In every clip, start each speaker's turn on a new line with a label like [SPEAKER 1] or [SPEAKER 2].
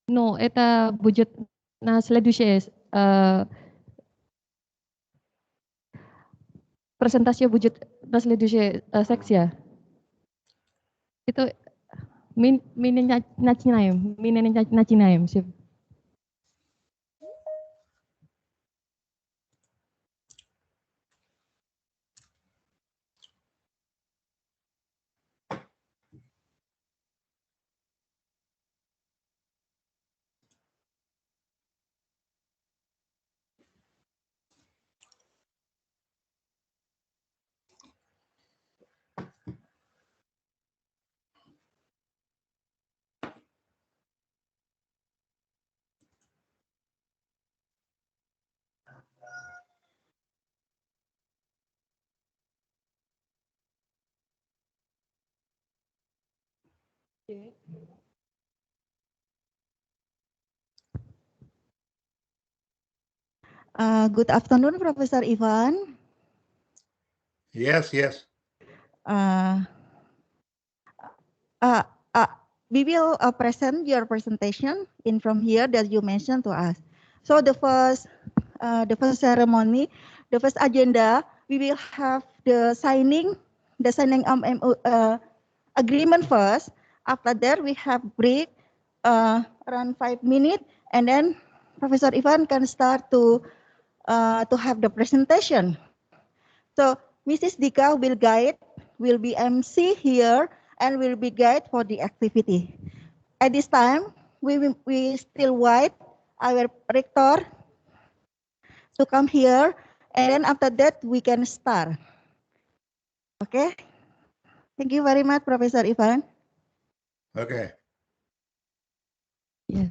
[SPEAKER 1] No, это будет на следующей presentasi будет на следующей секции. Itu начинаем.
[SPEAKER 2] Good afternoon, Professor Ivan.
[SPEAKER 3] Yes.
[SPEAKER 2] We will present your presentation in from here that you mentioned to us. So the first ceremony, the first agenda, we will have the signing agreement first. After that, we have break around 5 minutes, and then Professor Ivan can start to have the presentation. So Mrs. Dika will be MC here and will be guide for the activity. At this time, we still wait our rector to come here, and then after that we can start. Okay. Thank you very much, Professor Ivan.
[SPEAKER 3] Okay.
[SPEAKER 1] Yes.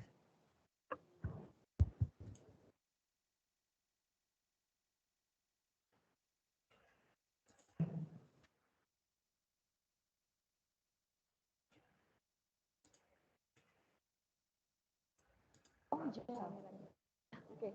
[SPEAKER 1] Okay.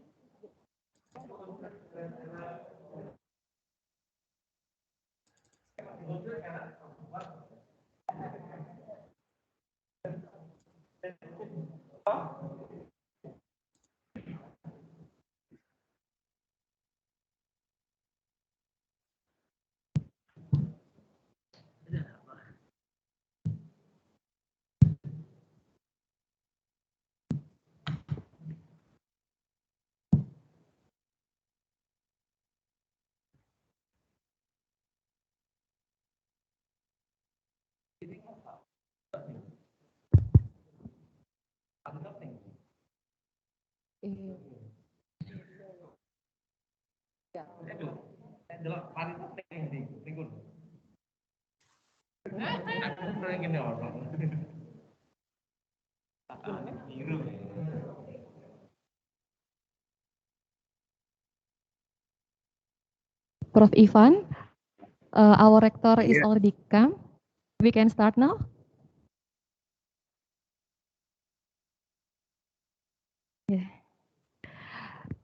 [SPEAKER 1] Prof. Ivan, our rector is already come. We can start now. Yeah.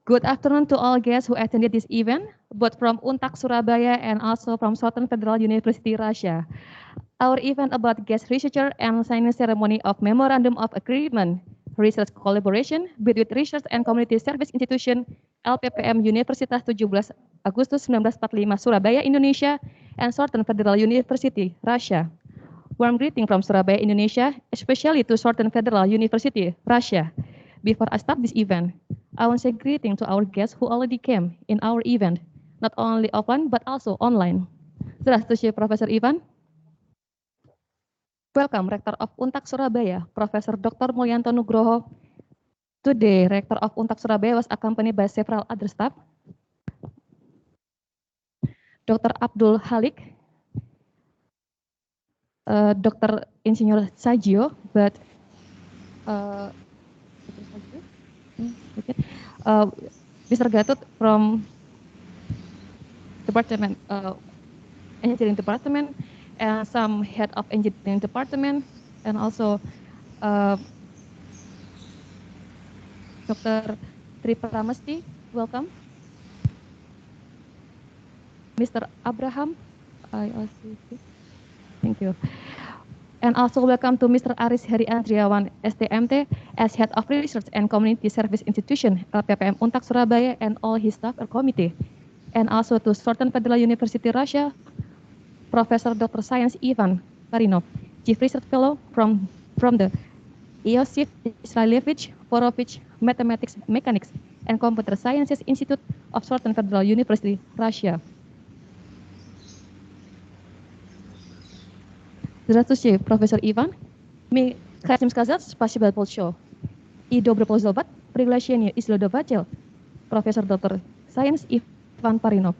[SPEAKER 1] Good afternoon to all guests who attended this event, both from UNTAK Surabaya and also from Southern Federal University, Russia. Our event about guest researcher and signing ceremony of Memorandum of Agreement, research collaboration between Research and Community Service Institution, LPPM Universitas 17 Agustus 1945 Surabaya, Indonesia, and Southern Federal University, Russia. Warm greeting from Surabaya, Indonesia, especially to Southern Federal University, Russia. Before I start this event, I want to say greeting to our guests who already came in our event, not only offline but also online. Здравствуйте, Professor Ivan. Welcome, Rector of UNTAK Surabaya, Professor Dr. Mulyanto Nugroho. Today, Rector of UNTAK Surabaya was accompanied by several other staff. Dr. Abdul Halik, Dr. Insinyur Sajio, but Mr. Gatot from Department Engineering Department, and some head of Engineering Department, and also Dr. Tri Pramesti, welcome. Mr. Abraham, thank you. And also welcome to Mr. Aris Heri Andriawan, STMT, as Head of Research and Community Service Institution, LPPM Untak Surabaya, and all his staff or committee. And also to Southern Federal University Russia, Professor Dr. Science Ivan Parinov, Chief Research Fellow from the Iosif Israelevich Borovich Mathematics, Mechanics, and Computer Sciences Institute of Southern Federal University, Russia. Здравствуйте, профессор Иван. Мы хотим сказать спасибо большое. И добро пожаловать в приглашение исследователь, профессор доктор Science Иван Паринов.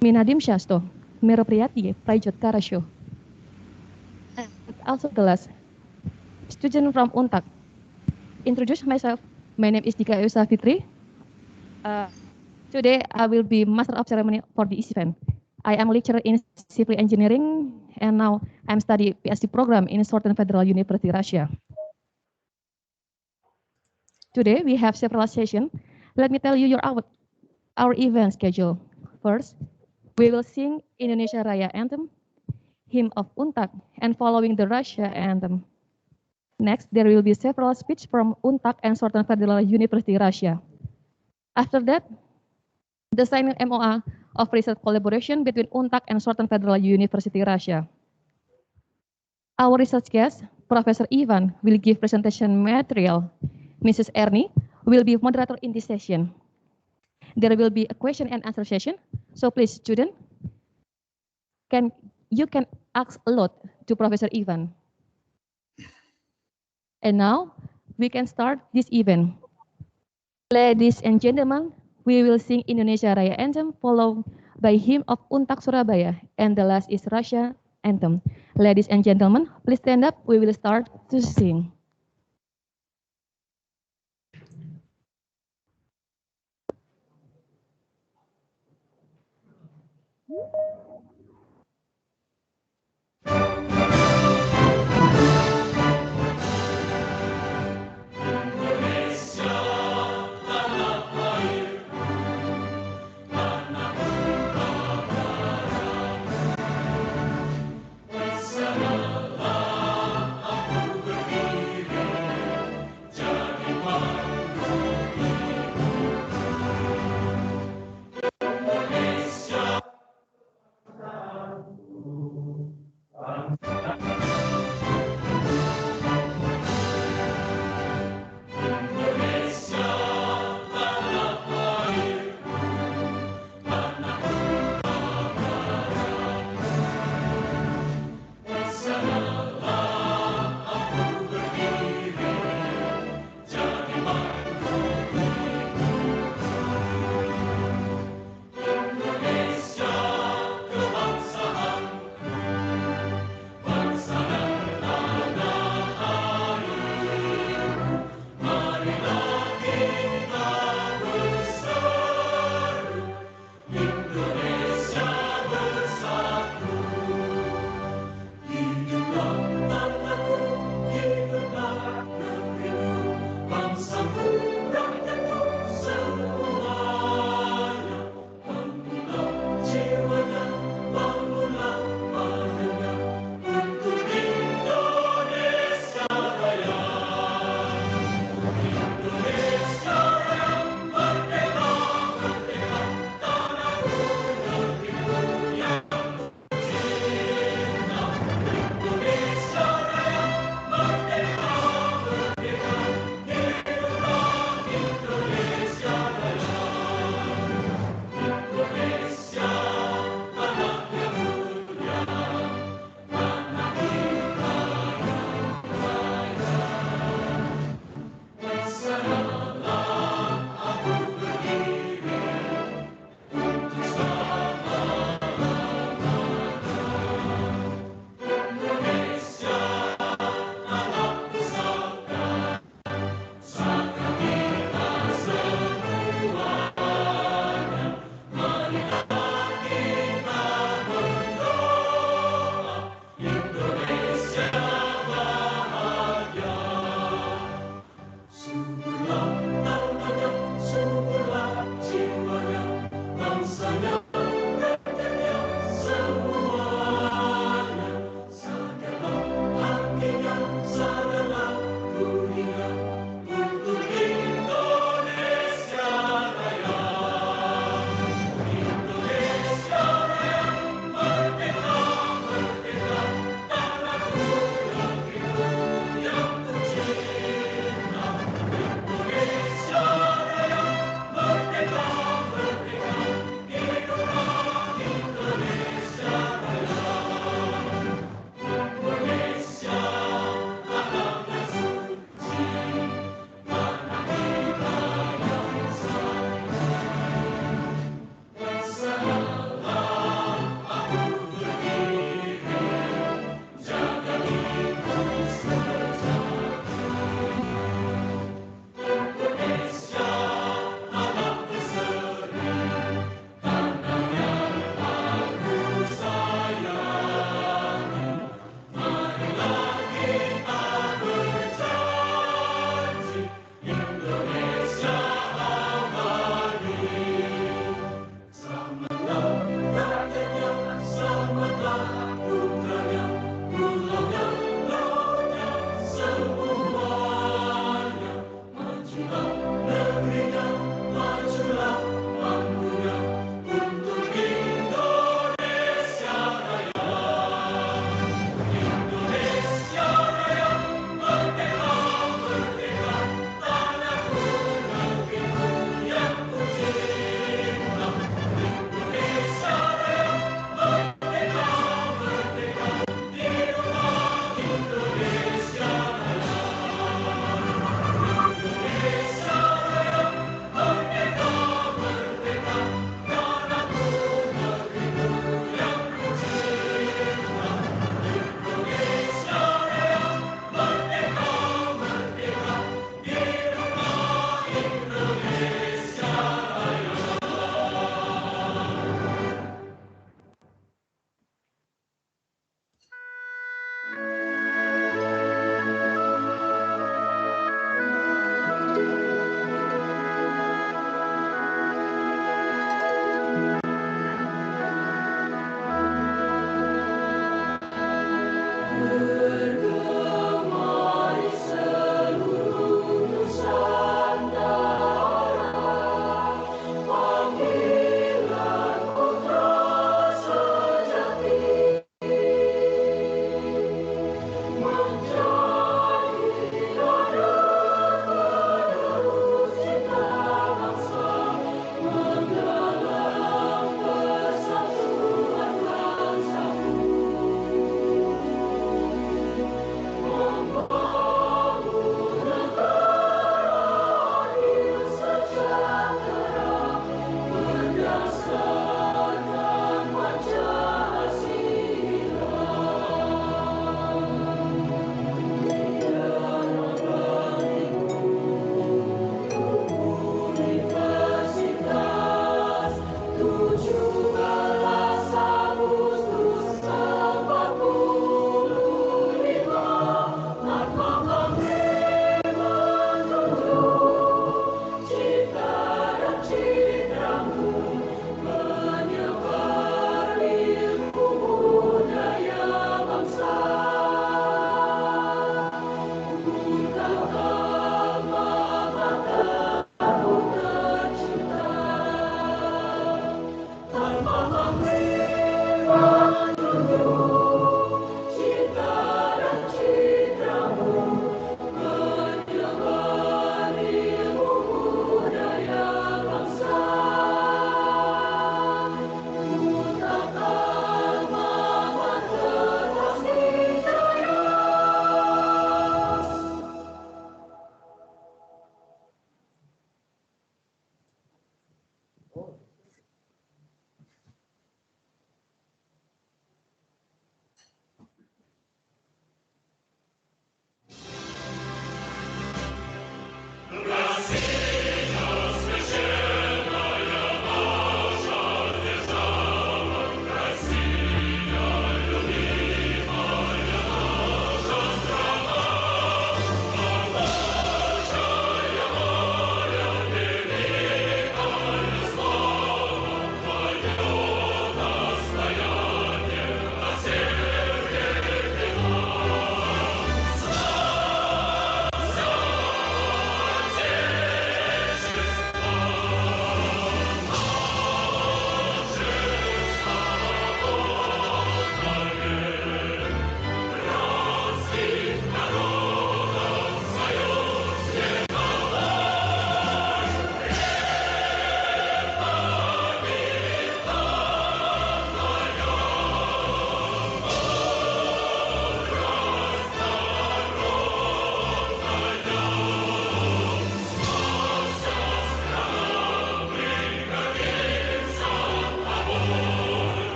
[SPEAKER 1] Мы надеемся, что мероприятие пройдет хорошо. Also the last student from UNTAC. Introduce myself. My name is Dika Yusa Fitri. Today I will be master of ceremony for this event. I am a lecturer in civil engineering and now I'm studying PhD program in Southern Federal University, Russia. Today we have several sessions. Let me tell you our event schedule. First, we will sing Indonesia Raya Anthem, Hymn of UNTAC, and following the Russia Anthem. Next, there will be several speeches from UNTAC and Southern Federal University, Russia. After that, the signing MOA of research collaboration between UNTAC and Southern Federal University, Russia. Our research guest, Professor Ivan, will give presentation material. Mrs. Ernie will be moderator in this session. There will be a question and answer session. So please, student, you can ask a lot to Professor Ivan. And now we can start this event. Ladies and gentlemen, we will sing Indonesia Raya Anthem followed by Hymn of UNTAC Surabaya, and the last is Russia Anthem. Ladies and gentlemen, please stand up. We will start to sing.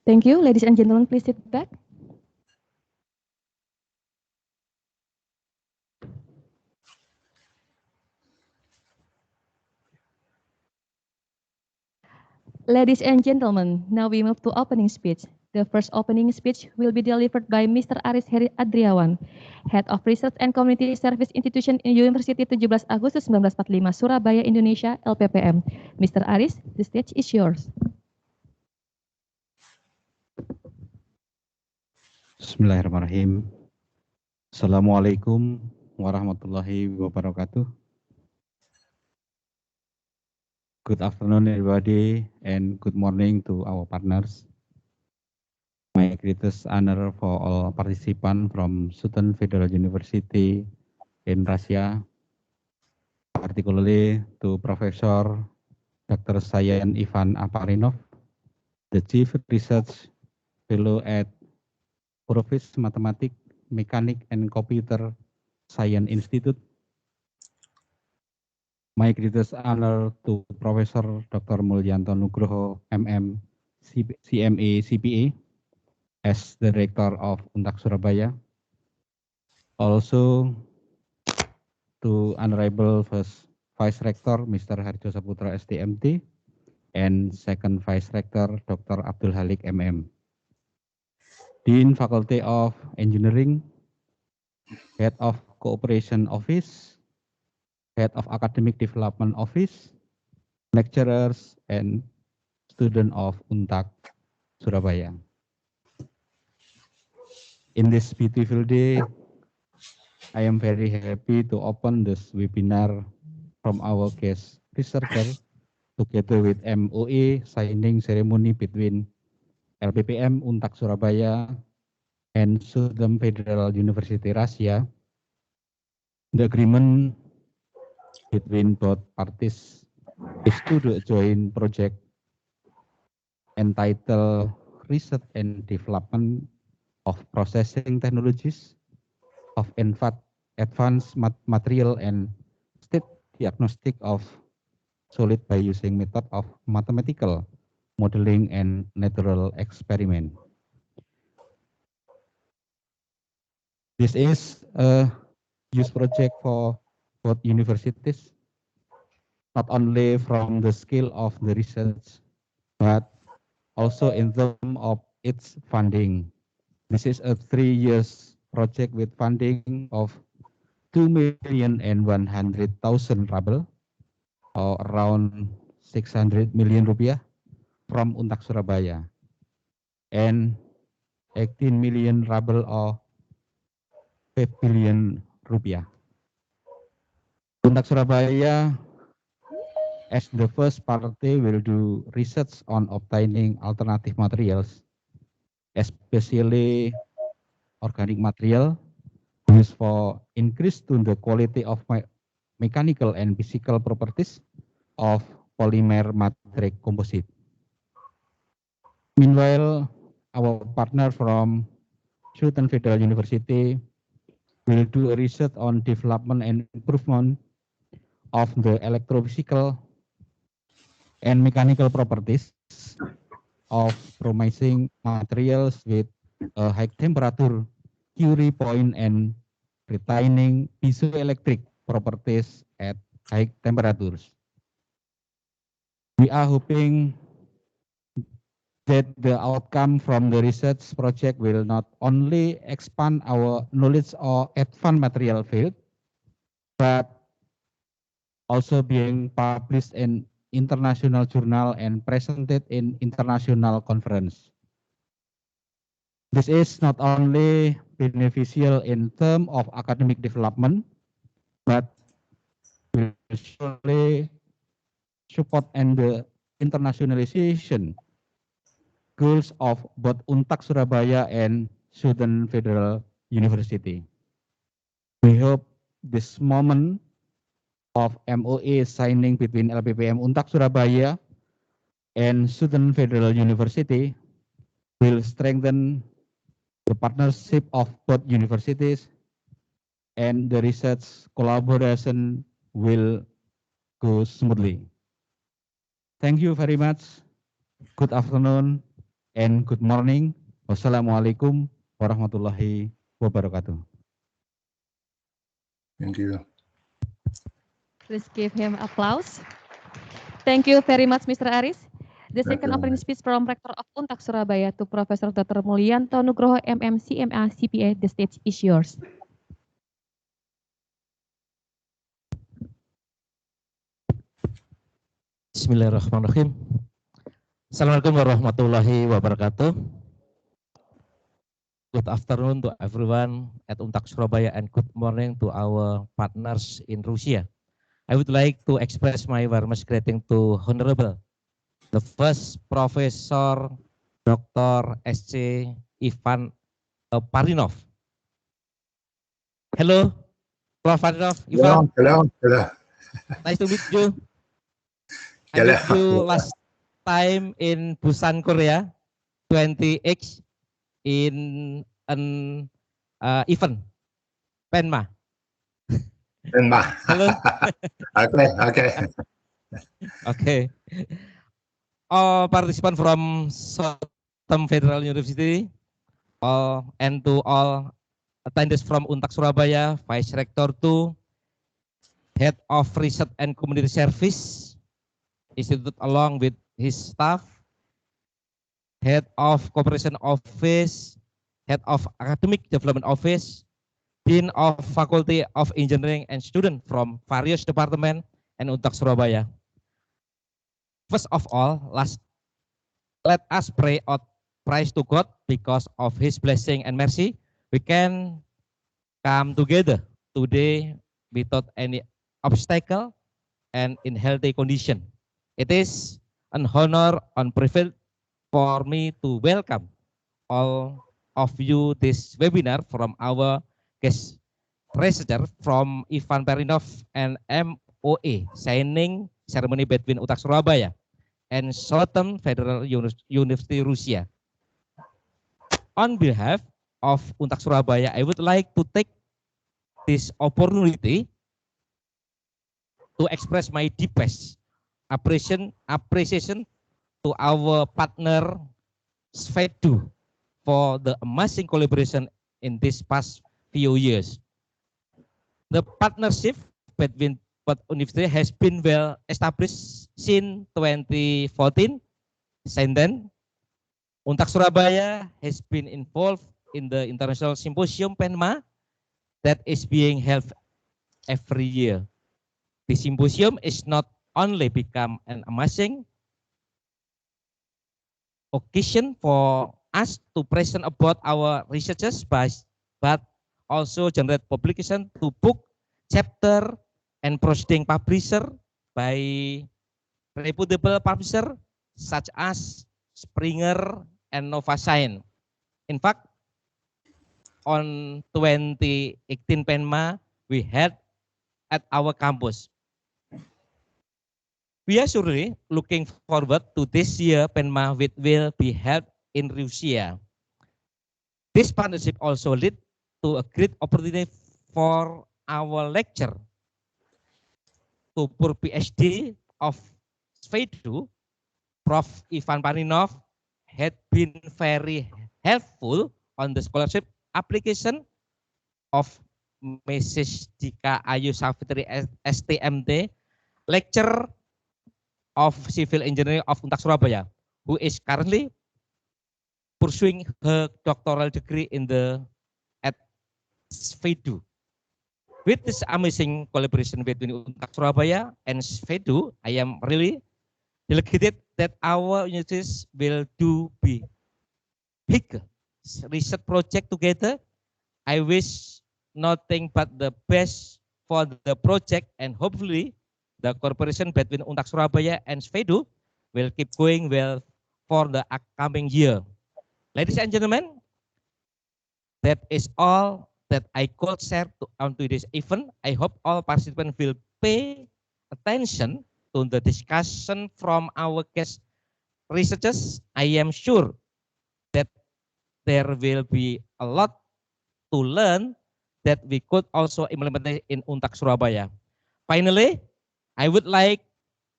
[SPEAKER 1] Thank you. Ladies and gentlemen, please sit back. Ladies and gentlemen, now we move to opening speech. The first opening speech will be delivered by Mr. Aris Heri Adriawan, Head of Research and Community Service Institution in University 17 Agustus 1945, Surabaya, Indonesia, LPPM. Mr. Aris, the stage is yours.
[SPEAKER 4] Bismillahirrahmanirrahim. Assalamualaikum warahmatullahi wabarakatuh. Good afternoon, everybody, and good morning to our partners. My greatest honor for all participants from Sultan Federal University in Russia, particularly to Professor Dr. Sayan Ivan Aparinov, the Chief Research Fellow at Professor Mathematics, Mechanics, and Computer Science Institute. My greatest honor to Professor Dr. Mulyanto Nugroho, MM, CMA, CPA, as the Director of Untak Surabaya. Also to Honorable First Vice Rector, Mr. Harjo Saputra, STMT, and Second Vice Rector, Dr. Abdul Halik, MM. Dean Faculty of Engineering, Head of Cooperation Office, Head of Academic Development Office, lecturers, and student of Untak Surabaya. In this beautiful day, I am very happy to open this webinar from our guest researcher together with MOA signing ceremony between LPPM Untak Surabaya and Sultan Federal University Russia. The agreement between both parties is to do a joint project entitled Research and Development of Processing Technologies of Advanced Material and State Diagnostic of Solid by using method of mathematical modeling and natural experiment. This is a use project for both universities, not only from the scale of the research, but also in terms of its funding. This is a 3 years project with funding of 2.1 million ruble, or around 600 million rupiah from Untak Surabaya, and 18 million ruble or 5 billion rupiah. Untak Surabaya, as the first party, will do research on obtaining alternative materials, especially organic material used for increase to the quality of mechanical and physical properties of polymer matrix composite. Meanwhile, our partner from Sultan Federal University will do a research on development and improvement of the electrophysical and mechanical properties of promising materials with a high temperature Curie point and retaining piezoelectric properties at high temperatures. We are hoping that the outcome from the research project will not only expand our knowledge of advanced material field, but also being published in international journal and presented in international conference. This is not only beneficial in terms of academic development, but will surely support and the internationalization goals of both Untak Surabaya and Sultan Federal University. We hope this moment of MOA signing between LPPM Untak Surabaya and Sultan Federal University will strengthen the partnership of both universities, and the research collaboration will go smoothly. Thank you very much. Good afternoon. and good morning. Wassalamualaikum warahmatullahi wabarakatuh.
[SPEAKER 3] Thank you.
[SPEAKER 1] Please give him applause. Thank you very much, Mr. Aris. The
[SPEAKER 3] Thank
[SPEAKER 1] second
[SPEAKER 3] you.
[SPEAKER 1] opening speech from Rector of Untak Surabaya to Professor Dr. Mulyanto Nugroho, MMC, MA, CPA. The stage is yours.
[SPEAKER 5] Bismillahirrahmanirrahim. Assalamualaikum warahmatullahi wabarakatuh. Good afternoon to everyone at Untak Surabaya and good morning to our partners in Russia. I would like to express my warmest greeting to Honorable, the first Professor Dr. S.C. Ivan Parinov. Hello, Prof. Parinov, Ivan.
[SPEAKER 3] Hello.
[SPEAKER 5] Nice to meet you. I
[SPEAKER 3] Hello.
[SPEAKER 5] met you last time in Busan, Korea, 20X in an event, Penma. Hello.
[SPEAKER 3] Okay.
[SPEAKER 5] Okay. All participants from Southern Federal University, and to all attendees from Untak Surabaya, Vice Rector 2, Head of Research and Community Service Institute along with his staff, Head of Cooperation Office, Head of Academic Development Office, Dean of Faculty of Engineering and students from various departments and Untak Surabaya. First of all, let us pray out praise to God because of His blessing and mercy. We can come together today without any obstacle and in healthy condition. It is an honor and privilege for me to welcome all of you this webinar from our guest researcher from Ivan Parinov and MOA signing ceremony between Untak Surabaya and Southern Federal University Russia. On behalf of Untak Surabaya, I would like to take this opportunity to express my deepest appreciation to our partner Svedu for the amazing collaboration in these past few years. The partnership between both universities has been well established since 2014. Since then, Untak Surabaya has been involved in the International Symposium PENMA that is being held every year. The symposium is not only become an amazing occasion for us to present about our researches, but also generate publication to book, chapter, and proceeding publisher by reputable publisher such as Springer and Nova Science. In fact, on 2018 PENMA, we had at our campus. We are surely looking forward to this year PENMA, which will be held in Russia. This partnership also led to a great opportunity for our lecturer to for PhD of Svedu, Prof. Ivan Parinov, had been very helpful on the scholarship application of Mrs. Dika Ayu Savitri STMT, lecturer of Civil Engineering of Untak Surabaya, who is currently pursuing her doctoral degree at Svedu. With this amazing collaboration between Untak Surabaya and Svedu, I am really delighted that our universities will do big research project together. I wish nothing but the best for the project, and hopefully the cooperation between Untak Surabaya and Svedu will keep going well for the upcoming year. Ladies and gentlemen, that is all that I could share on today's event. I hope all participants will pay attention to the discussion from our guest researchers. I am sure that there will be a lot to learn that we could also implement in Untak Surabaya. Finally, I would like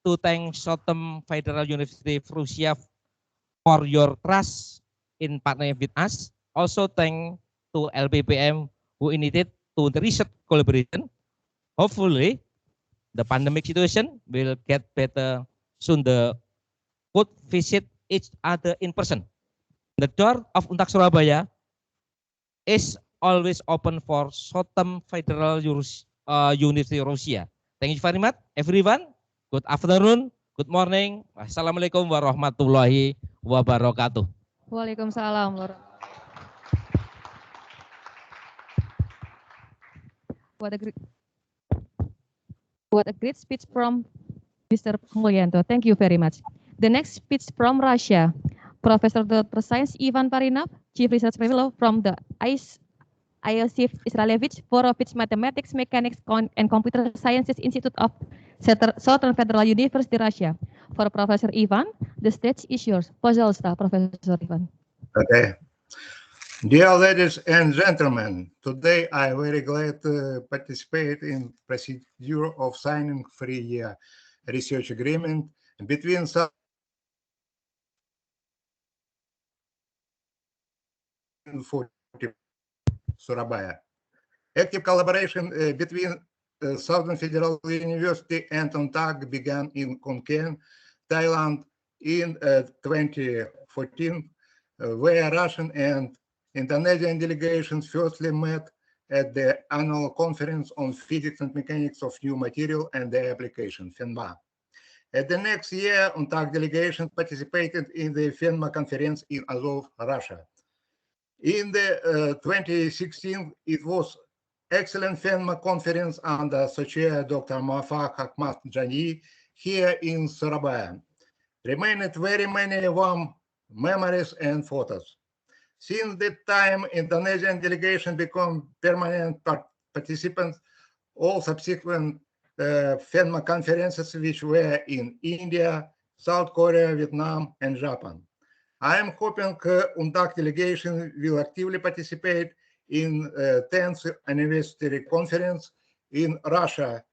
[SPEAKER 5] to thank Southern Federal University of Russia for your trust in partnering with us. Also thank to LPPM who initiated to the research collaboration. Hopefully, the pandemic situation will get better soon. The could visit each other in person. The door of Untak Surabaya is always open for short-term Federal University Russia. Thank you very much, everyone. Good afternoon, good morning. Assalamualaikum warahmatullahi wabarakatuh.
[SPEAKER 1] Waalaikumsalam. What a great speech from Mr. Mulyanto. Thank you very much. The next speech from Russia, Professor Dr. Science Ivan Parinov, Chief Research Fellow from the Iosif Israelevich Borovich Mathematics, Mechanics, and Computer Sciences Institute of Southern Federal University, Russia. For Professor Ivan, the stage is yours. Пожалуйста, Professor Ivan.
[SPEAKER 3] Okay. Dear ladies and gentlemen, today I am very glad to participate in procedure of signing 3-year research agreement between Surabaya. Active collaboration between Southern Federal University and UNTAG began in Khon Kaen, Thailand in 2014, where Russian and Indonesian delegations firstly met at the annual conference on physics and mechanics of new material and their application, FENMA. At the next year, UNTAG delegation participated in the FENMA conference in Azov, Russia. In the 2016, it was excellent FENMA conference under Associate Dr. Muwaffaq Ahmad Jani here in Surabaya. Remained very many warm memories and photos. Since that time, Indonesian delegation became permanent participants. All subsequent FENMA conferences, which were in India, South Korea, Vietnam, and Japan. I am hoping UNTAG delegation will actively participate in 10th anniversary conference in Russia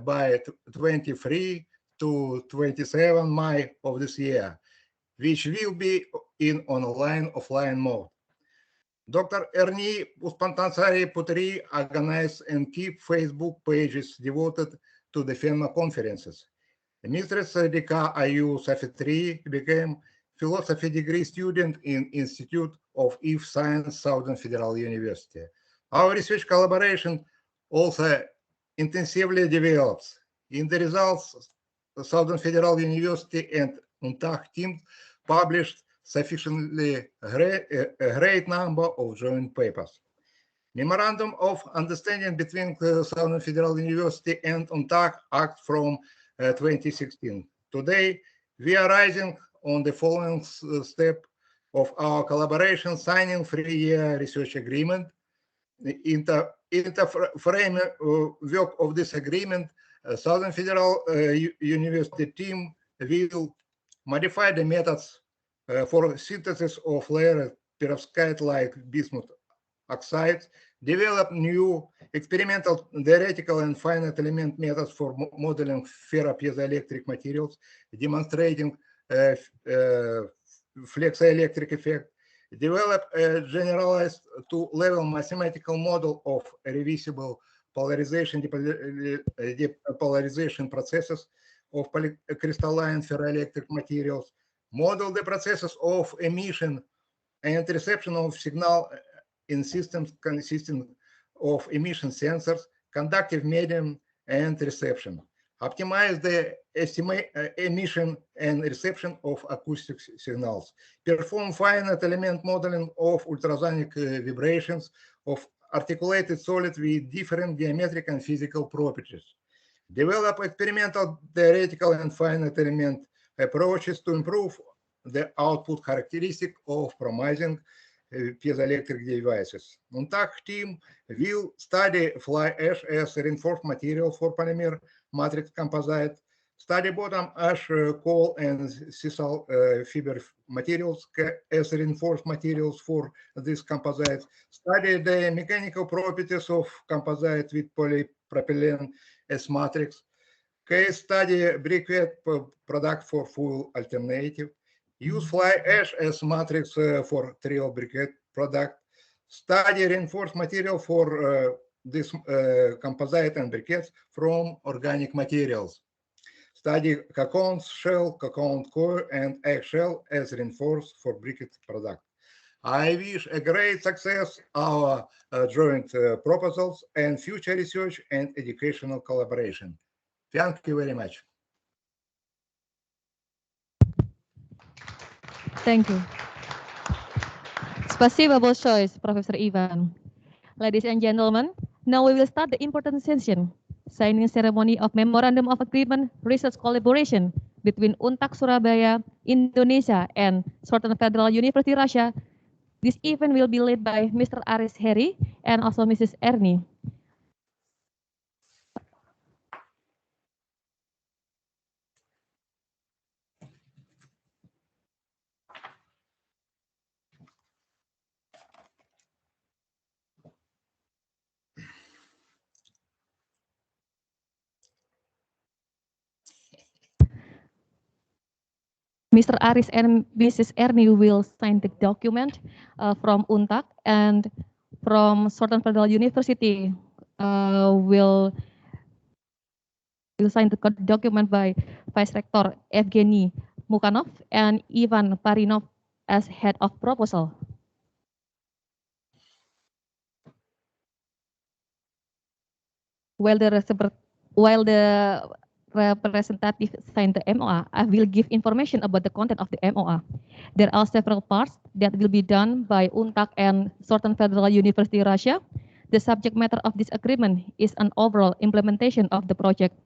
[SPEAKER 3] by 23 to 27 May of this year, which will be in online-offline mode. Dr. Ernie Puspantansari Putri organized and keep Facebook pages devoted to the FENMA conferences. Mistress Dika Ayu Safitri became philosophy degree student in Institute of Earth Science, Southern Federal University. Our research collaboration also intensively develops. In the results, Southern Federal University and UNTAG team published sufficiently a great number of joint papers. Memorandum of Understanding between Southern Federal University and UNTAG Act from 2016. Today, we are rising on the following step of our collaboration, signing 3-year research agreement. In the framework of this agreement, Southern Federal University team will modify the methods for synthesis of layered perovskite-like bismuth oxides, develop new experimental theoretical and finite element methods for modeling ferropiezoelectric materials, demonstrating flexoelectric effect, develop a generalized two-level mathematical model of reversible polarization depolarization processes of polycrystalline ferroelectric materials, model the processes of emission and reception of signal in systems consisting of emission sensors, conductive medium, and reception. Optimize the emission and reception of acoustic signals. Perform finite element modeling of ultrasonic vibrations of articulated solid with different geometric and physical properties. Develop experimental theoretical and finite element approaches to improve the output characteristic of promising piezoelectric devices. UNTAG team will study fly ash as a reinforced material for polymer matrix composite, study bottom ash coal and sisal fiber materials as reinforced materials for these composites, study the mechanical properties of composite with polypropylene as matrix, case study briquette product for fuel alternative, use fly ash as matrix for trio briquette product, study reinforced material for this composite and briquettes from organic materials, study cocoon shell, cocoon core, and eggshell as reinforced for briquette product. I wish a great success our joint proposals and future research and educational collaboration. Thank you very much.
[SPEAKER 1] Thank you. Spasibo большое, Professor Ivan. Ladies and gentlemen, now we will start the important session, signing ceremony of Memorandum of Agreement Research Collaboration between UNTAC Surabaya, Indonesia, and Southern Federal University, Russia. This event will be led by Mr. Aris Heri and also Mrs. Ernie. Mr. Aris and Mrs. Ernie will sign the document from UNTAC, and from Southern Federal University will sign the document by Vice Rector Evgeny Mukhanov and Ivan Parinov as head of proposal. While the representative sign the MOA, I will give information about the content of the MOA. There are several parts that will be done by UNTAC and Southern Federal University, Russia. The subject matter of this agreement is an overall implementation of the project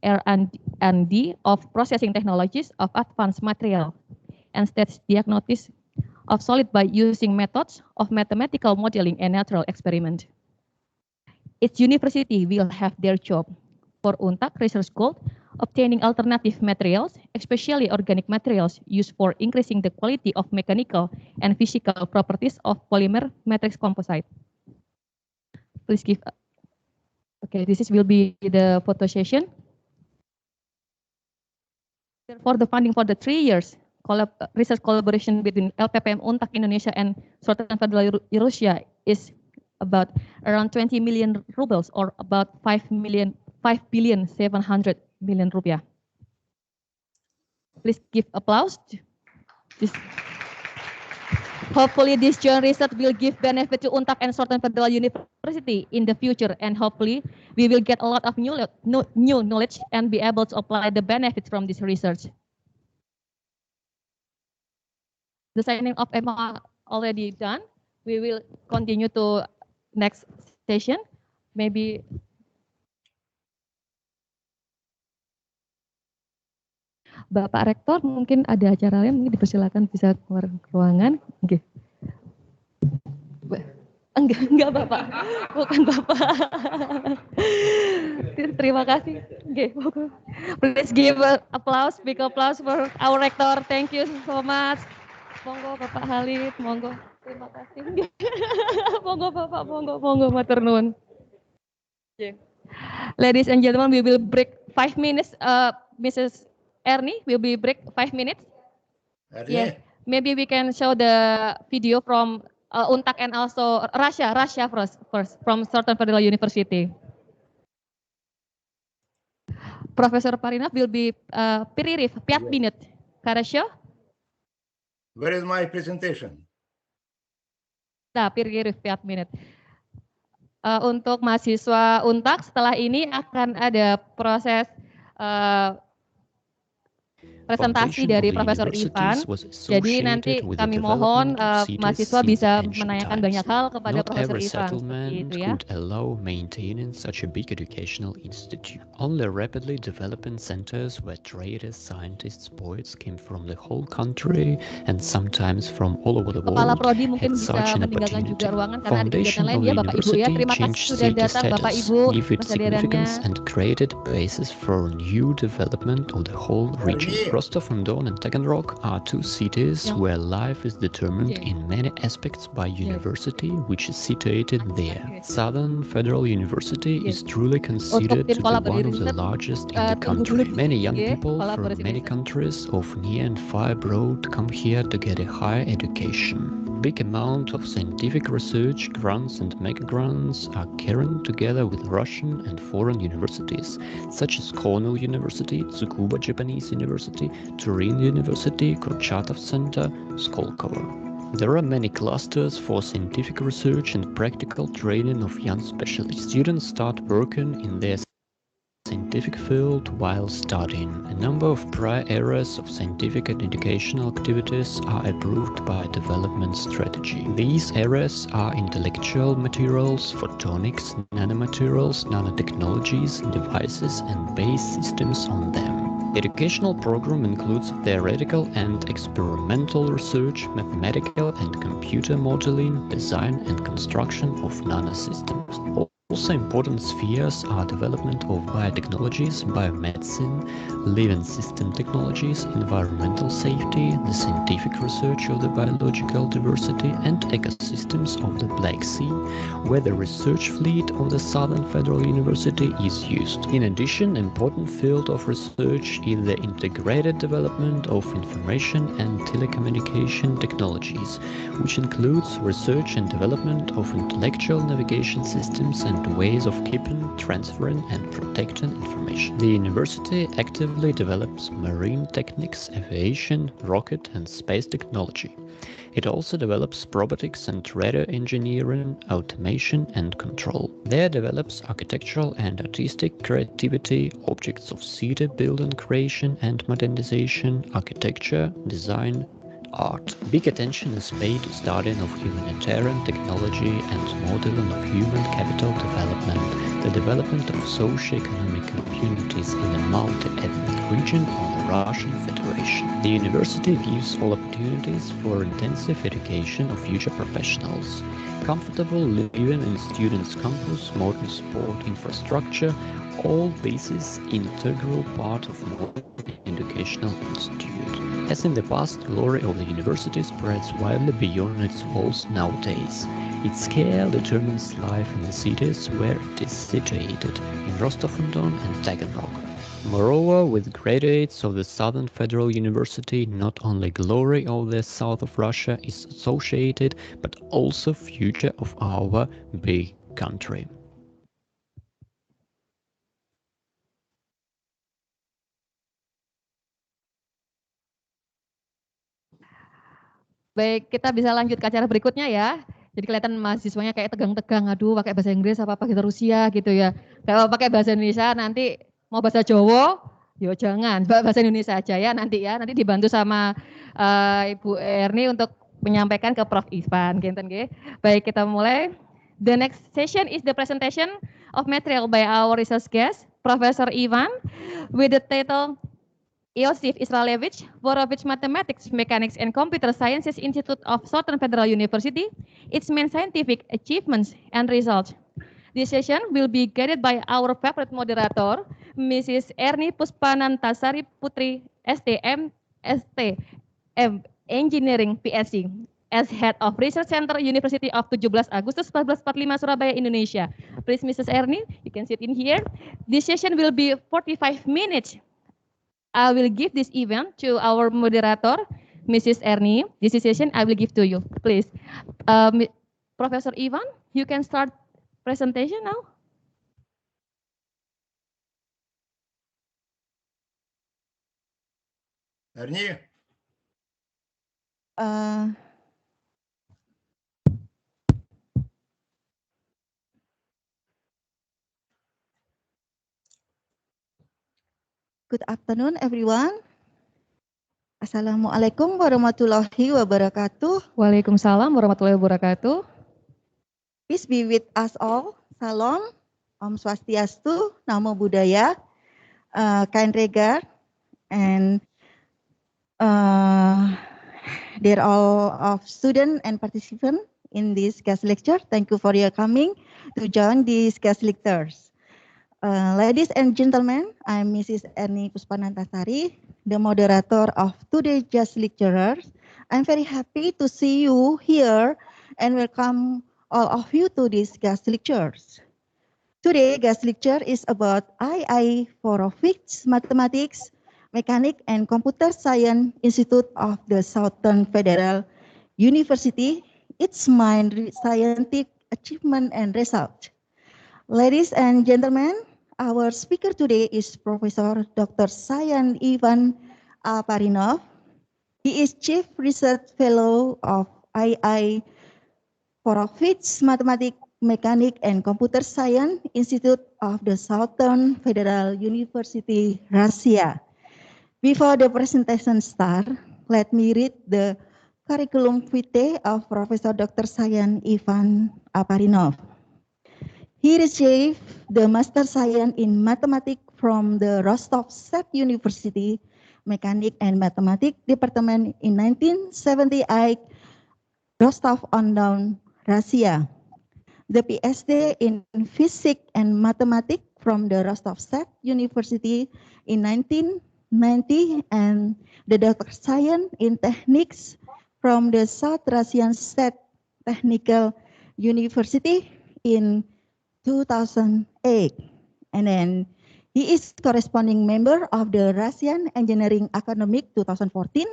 [SPEAKER 1] R&D of processing technologies of advanced material and stage diagnosis of solid by using methods of mathematical modeling and natural experiment. Each university will have their job. For UNTAC research goal, obtaining alternative materials, especially organic materials used for increasing the quality of mechanical and physical properties of polymer matrix composite. Please give. Okay, this will be the photo session. For the funding for the 3 years research collaboration between LPPM UNTAC Indonesia and Southern Federal Russia is about around 20 million rubles, or about 5,700 million rupiah. Please give applause. Hopefully this joint research will give benefit to UNTAC and Southern Federal University in the future, and hopefully we will get a lot of new knowledge and be able to apply the benefits from this research. The signing of MOA already done. We will continue to next session. Maybe Bapak Rektor mungkin ada acara lain, mungkin dipersilakan bisa keluar ke ruangan. Okay. Enggak Bapak, bukan Bapak. Terima kasih. Okay. Please give applause, big applause for our Rector. Thank you so much. Monggo Bapak Halid, monggo. Terima kasih. Monggo Bapak, monggo matur nuwun. Okay. Ladies and gentlemen, we will break 5 minutes. Mrs. Ernie will be break 5 minutes. Yes, maybe we can show the video from UNTAC and also Russia first from Southern Federal University. Professor Parinov will be перерыв 5 minutes. Хорошо?
[SPEAKER 3] Where is my presentation?
[SPEAKER 1] Nah, перерыв 5 minutes. Untuk mahasiswa UNTAC setelah ini akan ada proses presentasi dari Profesor Ivan. Jadi nanti kami mohon mahasiswa bisa menanyakan banyak hal kepada Profesor Ivan. Seperti itu ya.
[SPEAKER 6] Allow maintaining such a big educational institute. Only rapidly developing centers where traders, scientists, poets came from the whole country and sometimes from all over the world.
[SPEAKER 1] Kepala Prodi mungkin bisa meninggalkan juga ruangan karena ada kegiatan lain ya Bapak Ibu ya. Terima kasih sudah datang Bapak Ibu.
[SPEAKER 6] Give it significance and created basis for new development of the whole region. Rostov-on-Don and Taganrog are two cities
[SPEAKER 1] Yeah.
[SPEAKER 6] where life is determined
[SPEAKER 1] Okay.
[SPEAKER 6] in many aspects by university, which is situated there.
[SPEAKER 1] Okay.
[SPEAKER 6] Southern Federal University
[SPEAKER 1] Yes.
[SPEAKER 6] is truly considered
[SPEAKER 1] tim
[SPEAKER 6] to be one of
[SPEAKER 1] kolaborasi
[SPEAKER 6] the
[SPEAKER 1] riset,
[SPEAKER 6] largest in the
[SPEAKER 1] tunggu
[SPEAKER 6] country.
[SPEAKER 1] dulu
[SPEAKER 6] Many young
[SPEAKER 1] ya,
[SPEAKER 6] people from
[SPEAKER 1] kolaborasi
[SPEAKER 6] many
[SPEAKER 1] riset.
[SPEAKER 6] countries of near and far abroad come here to get a higher education. Big amount of scientific research, grants and mega grants are carried together with Russian and foreign universities, such as Cornell University, Tsukuba Japanese University, Turin University, Kurchatov Center, Skolkovo. There are many clusters for scientific research and practical training of young specialists. Students start working in their scientific field while studying. A number of prior areas of scientific and educational activities are approved by development strategy. These areas are intellectual materials, photonics, nanomaterials, nanotechnologies, devices, and base systems on them. The educational program includes theoretical and experimental research, mathematical and computer modeling, design and construction of nanosystems. Also important spheres are development of biotechnologies, biomedicine, living system technologies, environmental safety, the scientific research of the biological diversity and ecosystems of the Black Sea, where the research fleet of the Southern Federal University is used. In addition, important field of research is the integrated development of information and telecommunication technologies, which includes research and development of intellectual navigation systems and ways of keeping, transferring and protecting information. The university actively develops marine techniques, aviation, rocket and space technology. It also develops robotics and radar engineering, automation and control. There develops architectural and artistic creativity, objects of city building creation and modernization, architecture, design, art. Big attention is paid to studying of humanitarian technology and modeling of human capital development, the development of socio-economic communities in a multi-ethnic region of the Russian Federation. The university gives all opportunities for intensive education of future professionals. Comfortable living in students' campus, modern sport infrastructure, all bases integral part of modern educational institute. As in the past, glory of the university spreads widely beyond its walls nowadays. Its scale determines life in the cities where it is situated, in Rostov-on-Don and Taganrog. Moreover, with graduates of the Southern Federal University, not only glory of the south of Russia is associated, but also future of our big country.
[SPEAKER 1] Baik, kita bisa lanjut ke acara berikutnya ya. Jadi kelihatan mahasiswanya kayak tegang-tegang, aduh pakai bahasa Inggris apa kita Rusia gitu ya. Kalau pakai bahasa Indonesia nanti mau bahasa Jawa, ya jangan, bahasa Indonesia aja ya. Nanti dibantu sama Ibu Erni untuk menyampaikan ke Prof. Ivan. Baik, kita mulai. The next session is the presentation of material by our research guest, Professor Ivan, with the title Iosif Israelevich, Borovich Mathematics, Mechanics, and Computer Sciences Institute of Southern Federal University, its main scientific achievements and results. This session will be guided by our favorite moderator, Mrs. Erni Puspanantasari Putri, STM, Engineering, PSC, as Head of Research Center, University of 17 Agustus 1445, Surabaya, Indonesia. Please, Mrs. Erni, you can sit in here. This session will be 45 minutes. I will give this event to our moderator, Mrs. Erni. This session I will give to you, please. Professor Ivan, you can start presentation now.
[SPEAKER 3] Erni?
[SPEAKER 2] Good afternoon, everyone. Assalamualaikum warahmatullahi wabarakatuh.
[SPEAKER 1] Waalaikumsalam warahmatullahi wabarakatuh.
[SPEAKER 2] Peace be with us all. Salam, Om Swastiastu, Namo Buddhaya, kind regard, and dear all of students and participants in this guest lecture. Thank you for your coming to join these guest lectures. Ladies and gentlemen, I'm Mrs. Erni Puspanantasari, the moderator of today's guest lecturers. I'm very happy to see you here and welcome all of you to this guest lectures. Today, guest lecture is about II for Physics, Mathematics, Mechanics, and Computer Science Institute of the Southern Federal University. Its main scientific achievement and result. Ladies and gentlemen, our speaker today is Professor Dr. Sayan Ivan Aparinov. He is Chief Research Fellow of II for Physics, Mathematics, Mechanics, and Computer Science Institute of the Southern Federal University, Russia. Before the presentation starts, let me read the curriculum vitae of Professor Dr. Sayan Ivan Aparinov. He received the Master Science in Mathematics from the Rostov State University, Mechanics and Mathematics Department in 1978, Rostov-on-Don, Russia. The PhD in Physics and Mathematics from the Rostov State University in 1990 and the Doctor of Science in Techniques from the South Russian State Technical University in 2008. And then he is corresponding member of the Russian Engineering Academic 2014.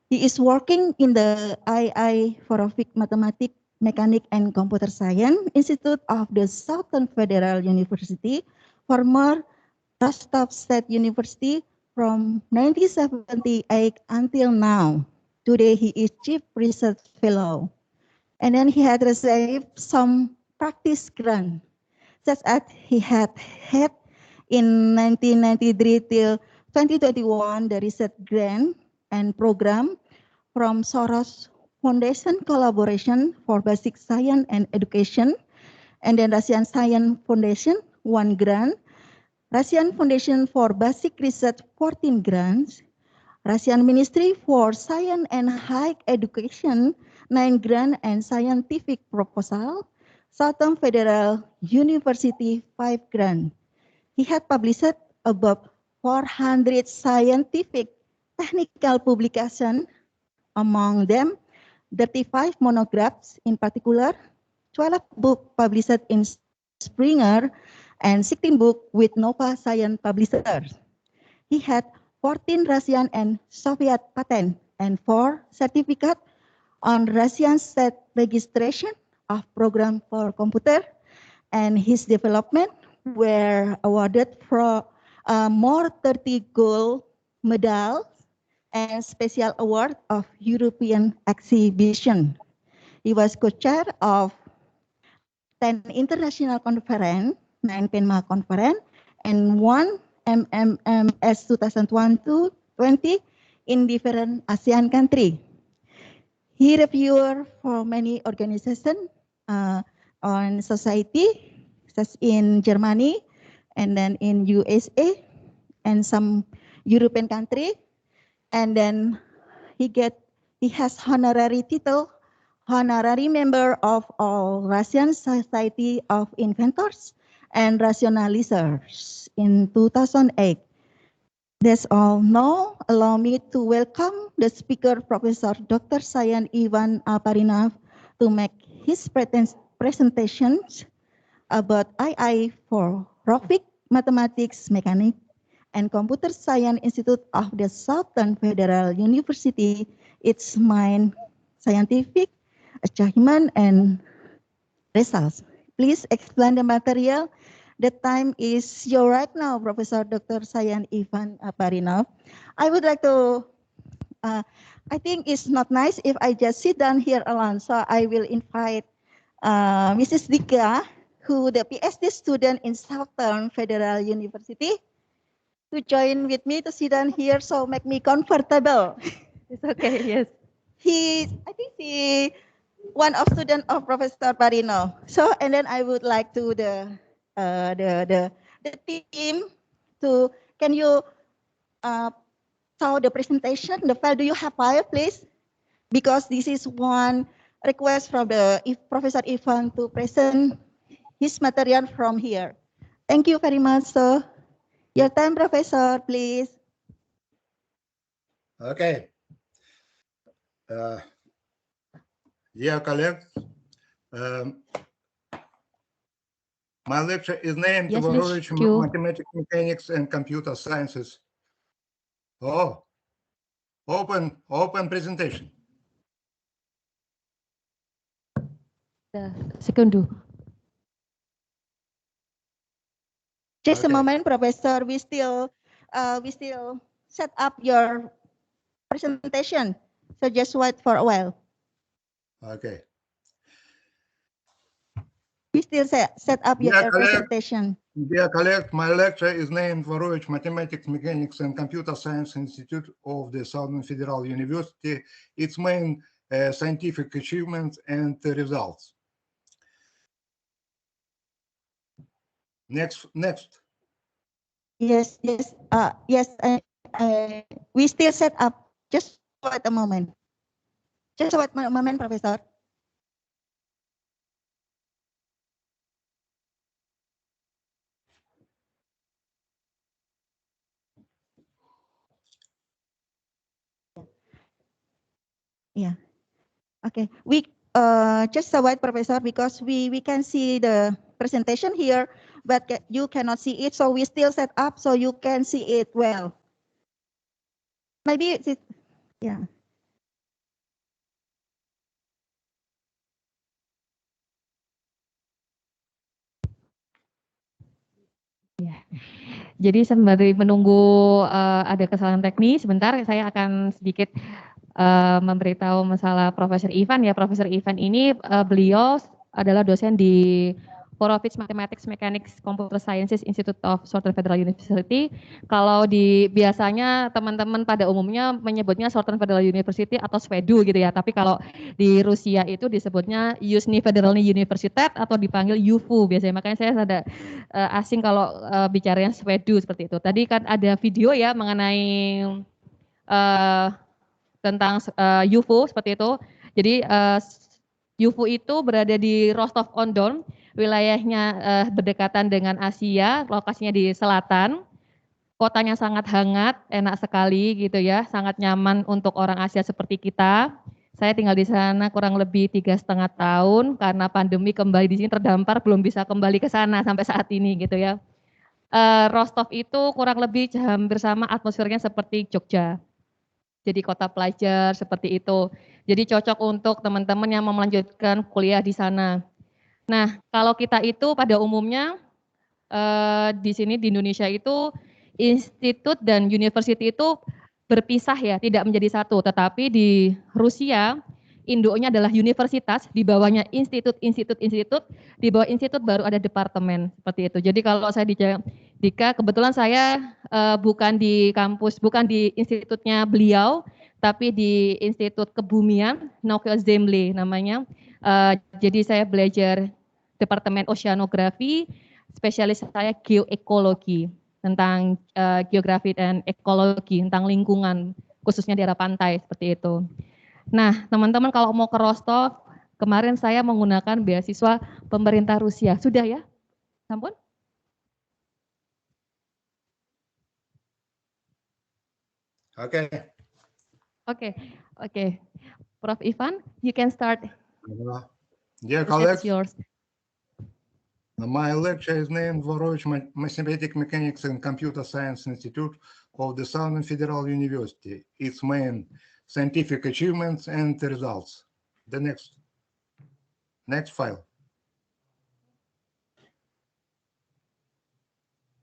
[SPEAKER 2] He is working in the II for Physics, Mathematics, Mechanics, and Computer Science Institute of the Southern Federal University, former Rostov State University from 1978 until now. Today he is Chief Research Fellow. And then he had received some practice grant, such as he had in 1993 till 2021 the research grant and program from Soros Foundation Collaboration for Basic Science and Education, and then Russian Science Foundation 1 grant, Russian Foundation for Basic Research 14 grants, Russian Ministry for Science and Higher Education 9 grant and scientific proposal, Southern Federal University 5 grant. He had published about 400 scientific technical publications, among them 35 monographs, in particular 12 books published in Springer and 16 books with Nova Science publishers. He had 14 Russian and Soviet patents and 4 certificates on Russian state registration of program for computer, and his development were awarded for more 30 gold medals and special award of European exhibition. He was co-chair of 10 international conference, 9 PENMA conference, and 1 MMMS 2020 in different ASEAN countries. He reviewed for many organizations on society, such in Germany, and then in USA, and some European country. And then he has honorary title, honorary member of all Russian Society of Inventors and Rationalizers in 2008. That's all. Now, allow me to welcome the speaker, Professor Dr. Sayan Ivan Aparinov, to make his presentations about II for Physics, Mathematics, Mechanics, and Computer Science Institute of the Southern Federal University, its main scientific achievement and results. Please explain the material. The time is your right now, Professor Dr. Sayan Ivan Aparinov. I would like to, I think it's not nice if I just sit down here alone, so I will invite Mrs. Dika, who the PhD student in Southern Federal University, to join with me to sit down here, so make me comfortable.
[SPEAKER 1] It's okay, yes.
[SPEAKER 2] I think he one of student of Professor Parino. So, and then I would like to the team to, can you show the presentation, the file? Do you have file, please? Because this is one request from the Professor Ivan to present his material from here. Thank you very much, sir. Your time, Professor, please.
[SPEAKER 3] Okay. Dear colleagues, my lecture is named
[SPEAKER 1] Yes,
[SPEAKER 3] Vorovich
[SPEAKER 1] please, Q.
[SPEAKER 3] Mathematics, Mechanics, and Computer Sciences. Oh, open presentation.
[SPEAKER 1] Second.
[SPEAKER 2] Just a
[SPEAKER 3] Okay.
[SPEAKER 2] moment, Professor. We still set up your presentation. So just wait for a while.
[SPEAKER 3] Okay.
[SPEAKER 2] We still set up your
[SPEAKER 3] Dear colleagues,
[SPEAKER 2] presentation.
[SPEAKER 3] Dear colleagues, my lecture is named Vorovich Mathematics, Mechanics, and Computer Science Institute of the Southern Federal University. Its main scientific achievements and results. Next.
[SPEAKER 2] Yes. We still set up. Just wait a moment. Just wait a moment, Professor. Yeah. Okay. We just wait, Professor, because we can see the presentation here, but you cannot see it. So we still set up so you can see it well. Maybe it's, yeah.
[SPEAKER 1] Ya. Jadi sembari menunggu ada kesalahan teknis, sebentar saya akan sedikit memberitahu masalah Profesor Ivan ya. Profesor Ivan ini beliau adalah dosen di Vorovich Mathematics, Mechanics, Computer Sciences Institute of Southern Federal University. Kalau biasanya teman-teman pada umumnya menyebutnya Southern Federal University atau SFEDU gitu ya. Tapi kalau di Rusia itu disebutnya Yuzhny Federalny Universitet atau dipanggil UFU biasanya. Makanya saya ada asing kalau bicaranya SFEDU seperti itu. Tadi kan ada video ya mengenai tentang UFO seperti itu. Jadi UFO itu berada di Rostov-on-Don, wilayahnya berdekatan dengan Asia, lokasinya di selatan. Kotanya sangat hangat, enak sekali gitu ya, sangat nyaman untuk orang Asia seperti kita. Saya tinggal di sana kurang lebih 3,5 tahun karena pandemi kembali di sini terdampar, belum bisa kembali ke sana sampai saat ini gitu ya. Rostov itu kurang lebih hampir sama atmosfernya seperti Jogja. Jadi kota pelajar seperti itu. Jadi cocok untuk teman-teman yang mau melanjutkan kuliah di sana. Nah, kalau kita itu pada umumnya di sini di Indonesia itu institut dan university itu berpisah ya, tidak menjadi satu. Tetapi di Rusia induknya adalah universitas, di bawahnya institut, di bawah institut baru ada departemen seperti itu. Jadi kalau saya di Dika, kebetulan saya bukan di kampus, bukan di institutnya beliau, tapi di Institut Kebumian, Naukoe Zemlye namanya. Jadi saya belajar Departemen Oceanografi, spesialis saya geoekologi, tentang geografi dan ekologi, tentang lingkungan, khususnya di daerah pantai, seperti itu. Nah, teman-teman kalau mau ke Rostov, kemarin saya menggunakan beasiswa pemerintah Rusia. Sudah ya? Sampun?
[SPEAKER 3] Okay.
[SPEAKER 1] Okay. Prof. Ivan, you can start.
[SPEAKER 3] Dear
[SPEAKER 1] The stage is
[SPEAKER 3] colleagues,
[SPEAKER 1] yours.
[SPEAKER 3] my lecture is named Vorovich Mathematics, Mechanics, and Computer Science Institute of the Southern Federal University. Its main scientific achievements and results. The next file.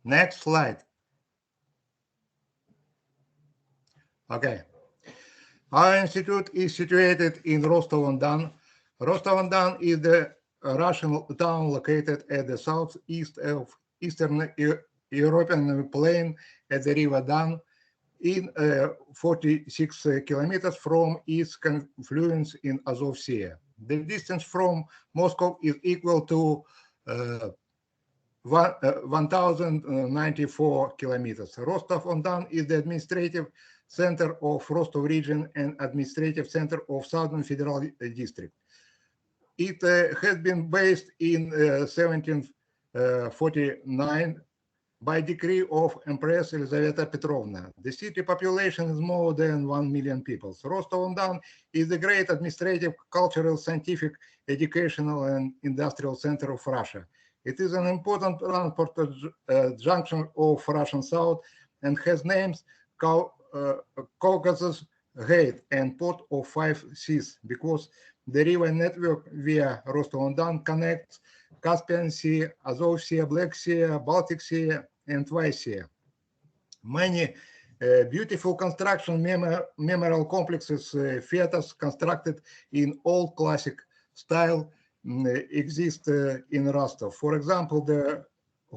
[SPEAKER 3] Next slide. Okay. Our institute is situated in Rostov-on-Don. Rostov-on-Don is the Russian town located at the southeast of Eastern European plain at the River Don, in 46 kilometers from its confluence in Azov Sea. The distance from Moscow is equal to 1,094 kilometers. Rostov-on-Don is the administrative center of Rostov region and administrative center of Southern Federal District. It has been based in 1749 by decree of Empress Elizaveta Petrovna. The city population is more than 1 million people. Rostov-on-Don is the great administrative, cultural, scientific, educational, and industrial center of Russia. It is an important transport junction of Russian South and has names Caucasus Gate and Port of Five Seas, because the river network via Rostov-on-Don connects Caspian Sea, Azov Sea, Black Sea, Baltic Sea, and White Sea. Many beautiful construction memorial complexes, theaters constructed in old classic style exist in Rostov. For example, the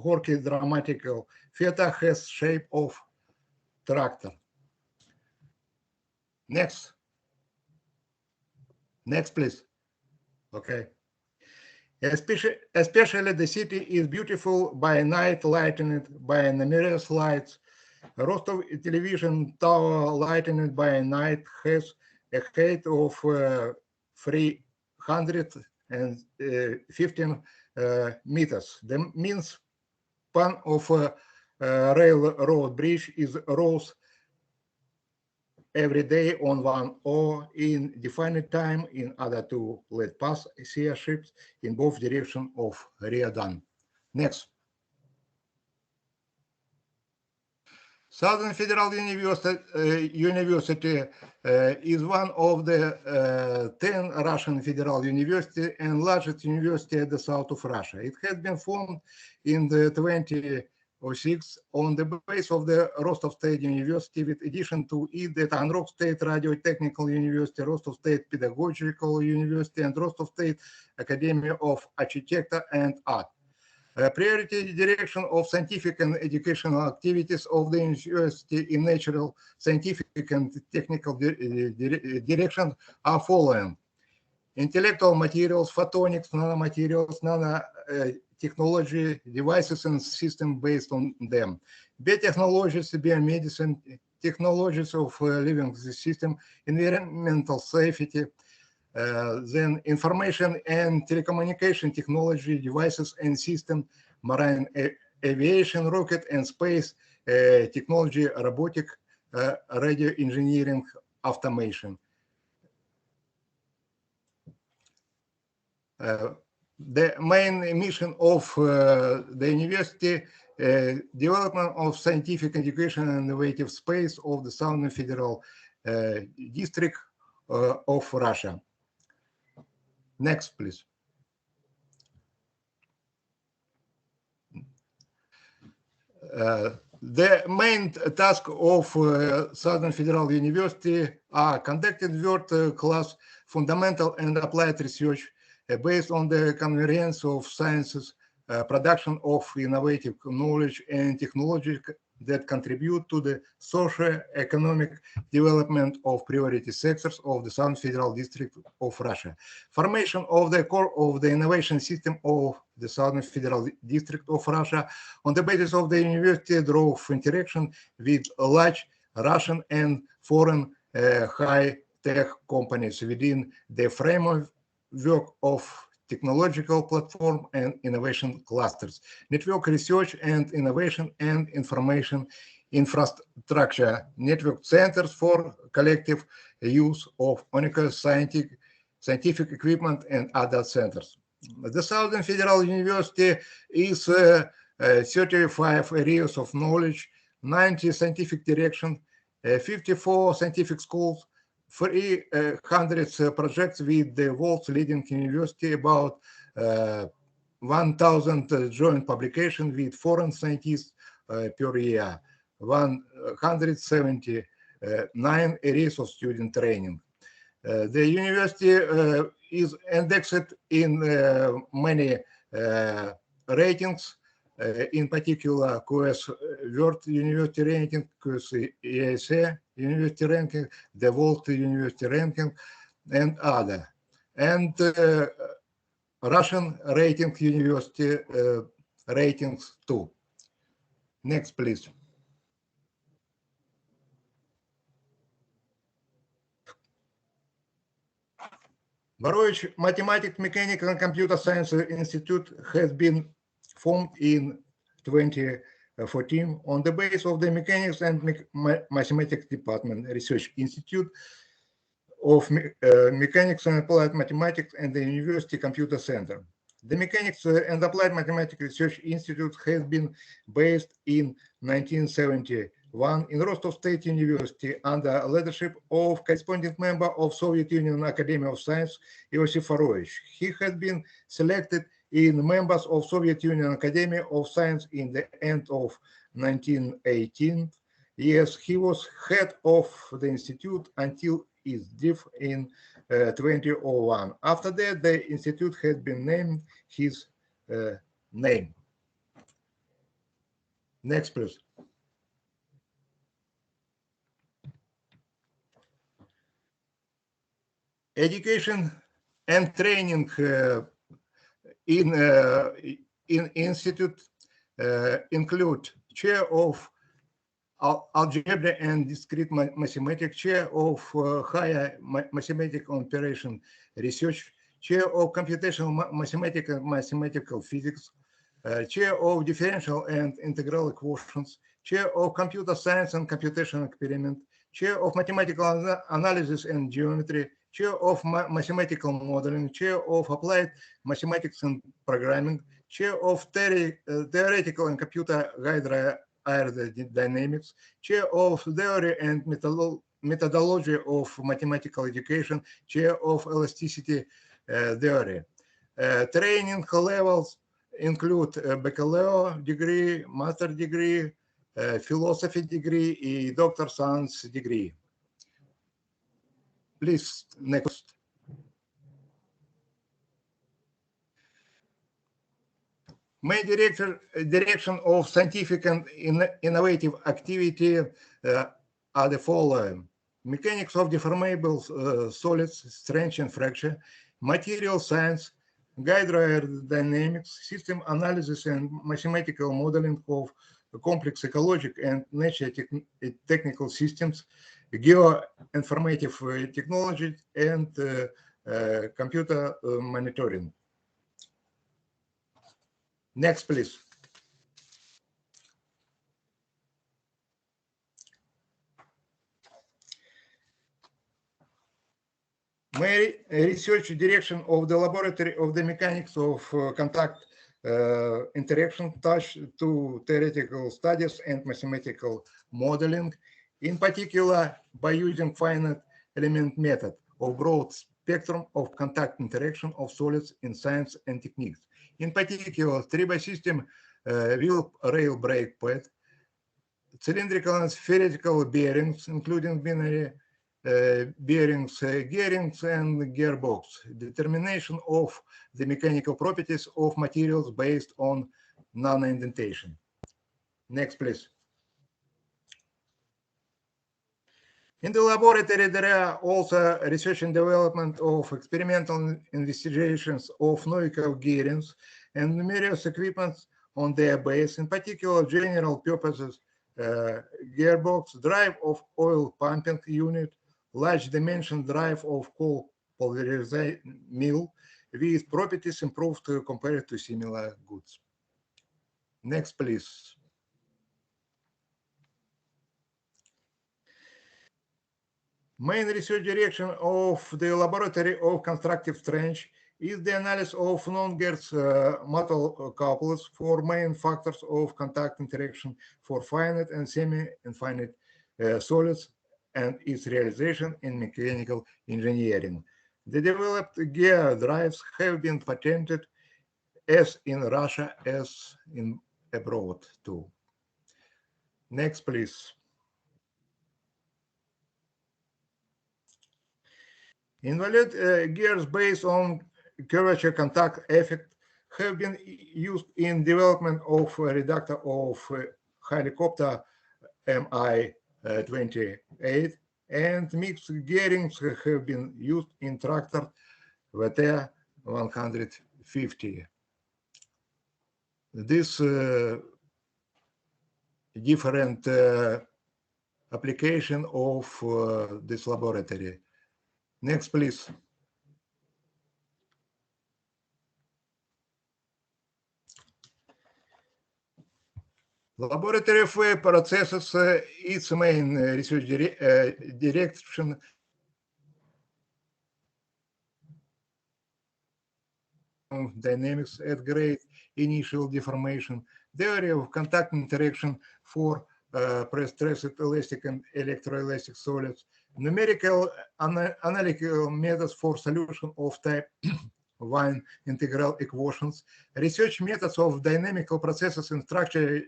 [SPEAKER 3] Gorky Dramatical Theater has shape of tractor. Next, please. Okay. Especially the city is beautiful by night, lightened by numerous lights. Rostov television tower, lightened by night, has a height of 315 meters. The mean span of a railroad bridge is rose every day on one or in defined time. In order to let pass sea ships in both directions of Riadan. Next. Southern Federal University is one of the 10 Russian federal universities and largest university at the south of Russia. It has been formed in the 2006 on the base of the Rostov State University, with addition to it the Taganrog State Radio Technical University, Rostov State Pedagogical University, and Rostov State Academy of Architecture and Art. Priority direction of scientific and educational activities of the university in natural, scientific, and technical direction are following: intellectual materials, photonics, nanomaterials, nanotechnology, devices and systems based on them, biotechnologies, biomedicine, technologies of living system, environmental safety, then information and telecommunication technology, devices and system, marine aviation, rocket and space technology, robotic, radio engineering, automation. The main mission of the university, development of scientific education and innovative space of the Southern Federal District of Russia. Next, please. The main task of Southern Federal University are conducting world-class fundamental and applied research based on the convergence of sciences, production of innovative knowledge and technology that contribute to the socio-economic development of priority sectors of the Southern Federal District of Russia. Formation of the core of the innovation system of the Southern Federal District of Russia on the basis of the university drove interaction with large Russian and foreign high-tech companies within the framework of technological platform and innovation clusters, network research and innovation and information infrastructure, network centers for collective use of unique scientific equipment and other centers. The Southern Federal University is 35 areas of knowledge, 90 scientific directions, 54 scientific schools, 300 projects with the world's leading university, about 1,000 joint publications with foreign scientists per year, 179 areas of student training. The university is indexed in many ratings, in particular QS World University Ranking, QS ESA University Ranking, the World University Ranking, and other. And Russian rating university ratings too. Next, please. Borovich Mathematics, Mechanical and Computer Science Institute has been formed in 20 14 on the base of the Mechanics and Mathematics Department Research Institute of Mechanics and Applied Mathematics and the University Computer Center. The Mechanics and Applied Mathematics Research Institute has been based in 1971 in Rostov State University under leadership of corresponding member of Soviet Union Academy of Science, Iosif Farovich. He had been selected in members of Soviet Union Academy of Science in the end of 1918. Yes, he was head of the institute until its death in 2001. After that, the institute has been named his name. Next, please. Education and training in institute include chair of algebra and discrete mathematics, chair of higher mathematical operation research, chair of computational mathematics and mathematical physics, chair of differential and integral equations, chair of computer science and computational experiment, chair of mathematical analysis and geometry, chair of mathematical modeling, chair of applied mathematics and programming, chair of theoretical and computer guide aerodynamics, chair of theory and methodology of mathematical education, chair of elasticity theory. Training levels include baccalaureate degree, master degree, philosophy degree, and doctor science degree. Please, next. Main direction of scientific and innovative activity are the following: mechanics of deformable solids, strength and fracture, material science, hydrodynamics, system analysis and mathematical modeling of complex ecological and nature technical systems, geoinformative technology, and computer monitoring. Next, please. My research direction of the laboratory of the mechanics of contact interaction touch to theoretical studies and mathematical modeling, in particular by using finite element method of broad spectrum of contact interaction of solids in science and techniques. In particular, 3-by system wheel rail brake pad, cylindrical and spherical bearings, including binary bearings, gearings, and gearbox, determination of the mechanical properties of materials based on non-indentation. Next, please. In the laboratory, there are also research and development of experimental investigations of Novikov gearings and numerous equipment on their base, in particular general purposes gearbox, drive of oil pumping unit, large dimension drive of coal pulverization mill with properties improved compared to similar goods. Next, please. Main research direction of the laboratory of constructive strength is the analysis of non-Gertz metal couplers for main factors of contact interaction for finite and semi-infinite solids and its realization in mechanical engineering. The developed gear drives have been patented as in Russia as in abroad too. Next, please. Invalid gears based on curvature contact effect have been used in development of a reductor of helicopter Mi-28, and mixed gearings have been used in tractor VT-150. This different application of this laboratory. Next, please. Laboratory of Wave Processes, its main research direction dynamics at great initial deformation, theory of contact interaction for pre-stressed elastic and electroelastic solids, numerical analytical methods for solution of type 1 integral equations, research methods of dynamical processes in structure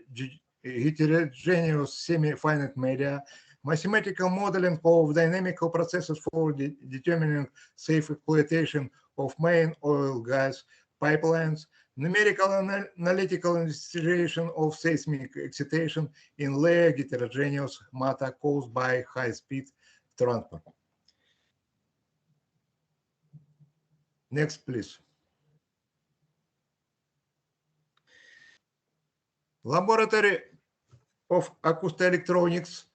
[SPEAKER 3] heterogeneous semi-finite media, mathematical modeling of dynamical processes for determining safe exploitation of main oil gas pipelines, numerical analytical investigation of seismic excitation in layer heterogeneous matter caused by high-speed transport. Next, please. Laboratory of Acousto-Electronics,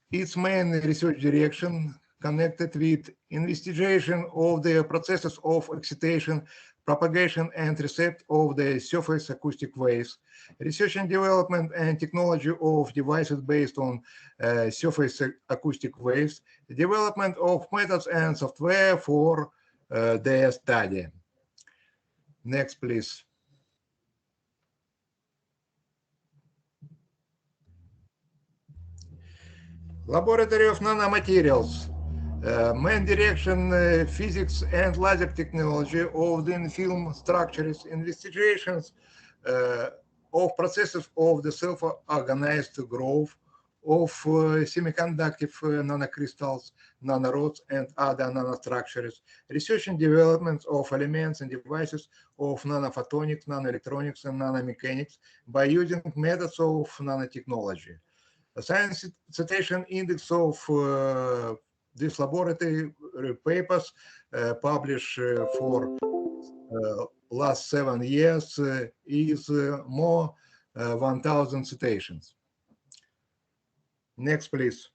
[SPEAKER 3] its main research direction connected with investigation of the processes of excitation, propagation, and reception of the surface acoustic waves, research and development and technology of devices based on surface acoustic waves, development of methods and software for their study. Next, please. Laboratory of Nanomaterials, main direction physics and laser technology of the film structures, investigations of processes of the self-organized growth of semiconductive nanocrystals, nanorods, and other nanostructures, research and development of elements and devices of nanophotonics, nanoelectronics, and nanomechanics by using methods of nanotechnology. A science citation index of this laboratory papers published for last 7 years is more 1,000 citations. Next, please.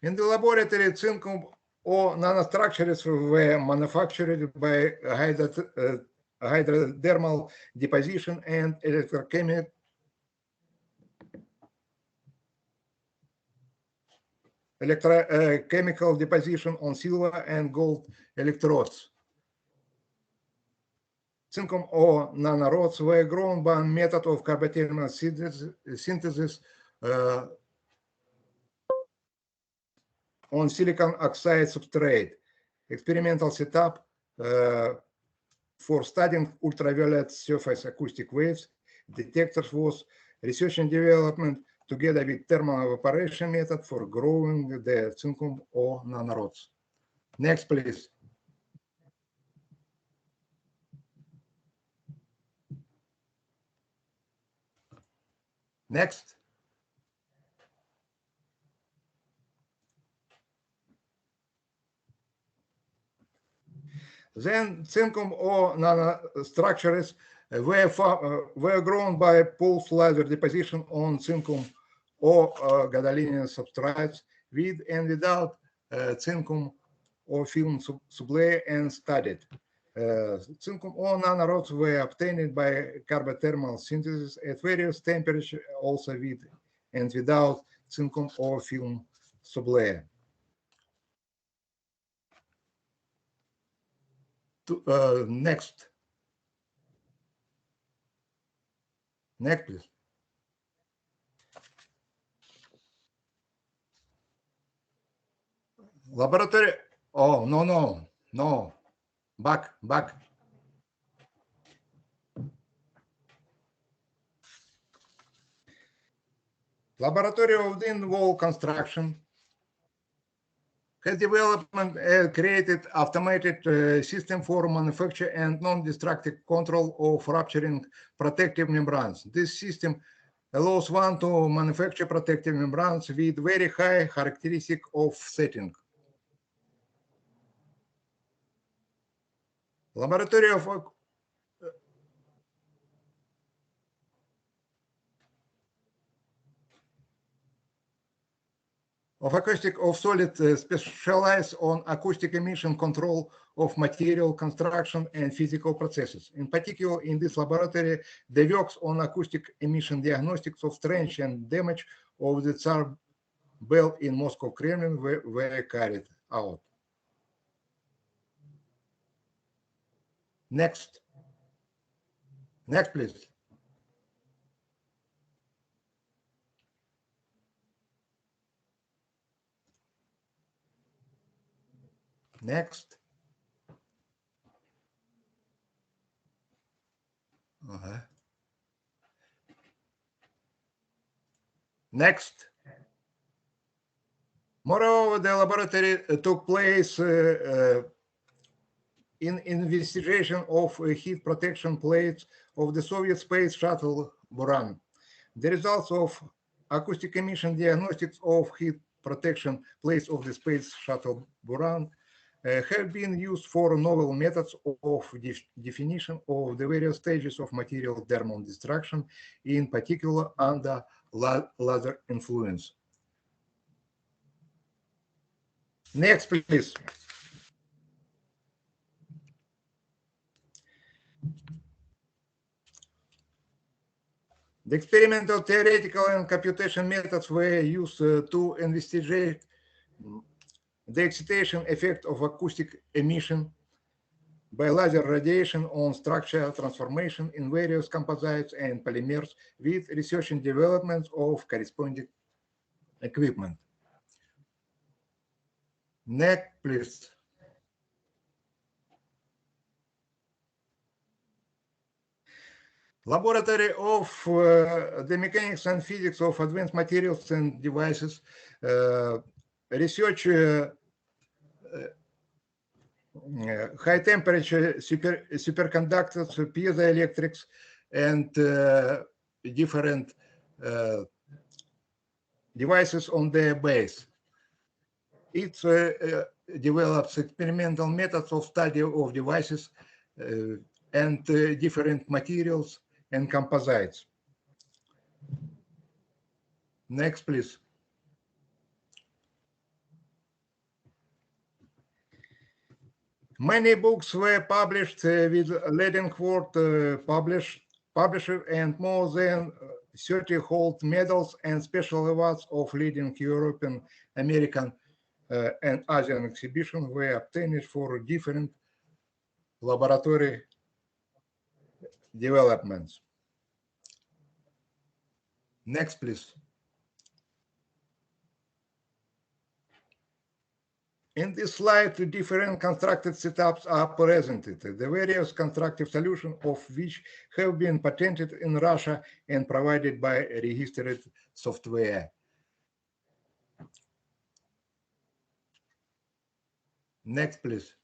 [SPEAKER 3] In the laboratory, Zincum or nanostructures were manufactured by hydrodermal deposition and electrochemical deposition on silver and gold electrodes. Zincum or nanorods were grown by a method of carbothermal synthesis on silicon oxide substrate. Experimental setup for studying ultraviolet surface acoustic waves detectors was research and development together with thermal evaporation method for growing the zincum or nanorods. Next, please. Next. Then zincum or nanostructures were grown by pulse laser deposition on zincum or gadolinium substrates with and without zincum or film sublayer and studied. Zincum or nanorods were obtained by carbothermal synthesis at various temperatures, also with and without zincum or film sublayer. Next. Next, please. Laboratory. Oh, no. Back. Laboratory of thin wall construction has developed and created automated system for manufacture and non-destructive control of rupturing protective membranes. This system allows one to manufacture protective membranes with very high characteristic of setting. Laboratory of of acoustic of solid specialize on acoustic emission control of material construction and physical processes. In particular, in this laboratory, the works on acoustic emission diagnostics of trench and damage of the Tsar Bell in Moscow Kremlin were carried out. Next. Next, please. Next. Next. Moreover, the laboratory took place in investigation of heat protection plates of the Soviet space shuttle Buran. The results of acoustic emission diagnostics of heat protection plates of the space shuttle Buran have been used for novel methods of definition of the various stages of material thermal destruction, in particular under laser influence. Next, please. The experimental, theoretical, and computation methods were used to investigate the excitation effect of acoustic emission by laser radiation on structure transformation in various composites and polymers with research and development of corresponding equipment. Next, please. Laboratory of the Mechanics and Physics of Advanced Materials and Devices research high temperature superconductors, piezoelectrics, and different devices on their base. It develops experimental methods of study of devices and different materials and composites. Next, please. Many books were published with Leadenhorst publisher, and more than 30 gold medals and special awards of leading European, American, and Asian exhibitions were obtained for different laboratory developments. Next, please. In this slide, the different constructed setups are presented, the various constructive solutions of which have been patented in Russia and provided by registered software. Next, please.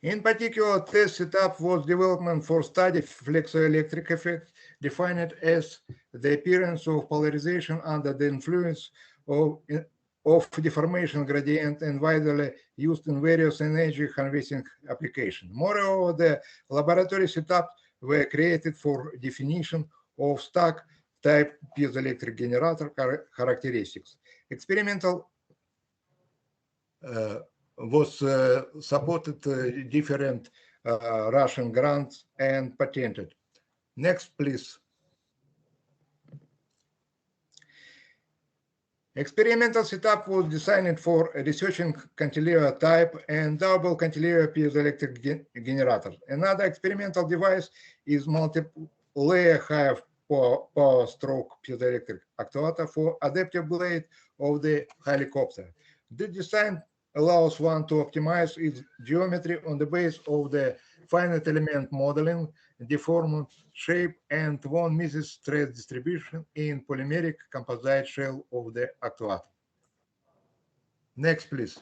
[SPEAKER 3] In particular, test setup was development for study flexoelectric effect, defined as the appearance of polarization under the influence of deformation gradient and widely used in various energy harvesting applications. Moreover, the laboratory setups were created for definition of stack type piezoelectric generator characteristics. Experimental was supported different Russian grants and patented. Next, please. Experimental setup was designed for researching cantilever type and double cantilever piezoelectric generators. Another experimental device is multi-layer high power stroke piezoelectric actuator for adaptive blade of the helicopter. The design allows one to optimize its geometry on the base of the finite element modeling, deformed shape, and von Mises stress distribution in polymeric composite shell of the actuator. Next, please.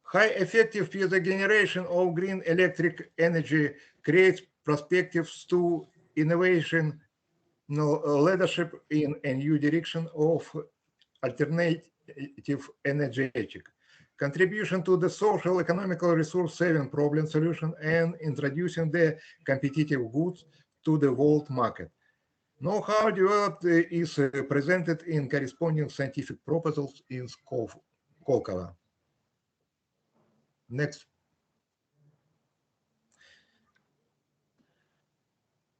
[SPEAKER 3] High effective piezo generation of green electric energy creates perspectives to innovation leadership in a new direction of alternative energetic. contribution to the social, economical, resource-saving problem solution, and introducing the competitive goods to the world market. Know-how developed is presented in corresponding scientific proposals in Skolkovo. Next.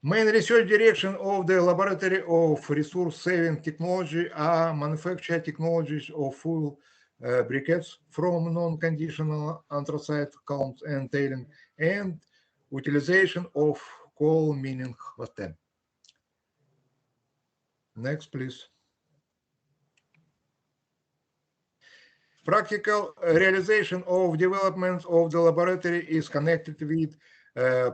[SPEAKER 3] Main research direction of the Laboratory of Resource-Saving Technology are manufacture technologies of fuel briquettes from non-conditional anthracite columns and tailing, and utilization of coal mining hostel. Next, please. Practical realization of development of the laboratory is connected with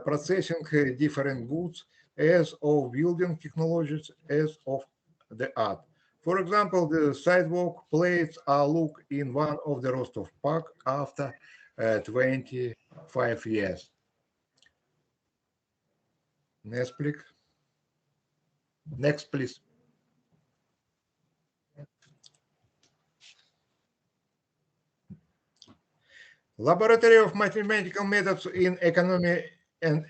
[SPEAKER 3] processing different goods as of building technologies as of the art. For example, the sidewalk plates are look in one of the Rostov Park after 25 years. Next, please. Next, please. Laboratory of Mathematical Methods in Economy and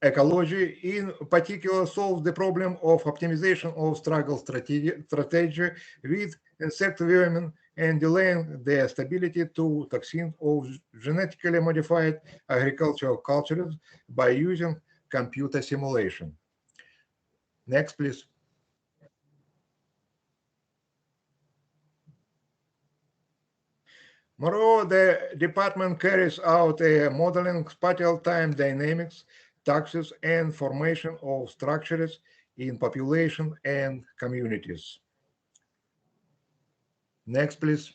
[SPEAKER 3] Ecology, in particular, solves the problem of optimization of struggle strategy with insect vermin and delaying their stability to toxins of genetically modified agricultural cultures by using computer simulation. Next, please. Moreover, the department carries out a modeling spatial time dynamics, taxes, and formation of structures in population and communities. Next, please.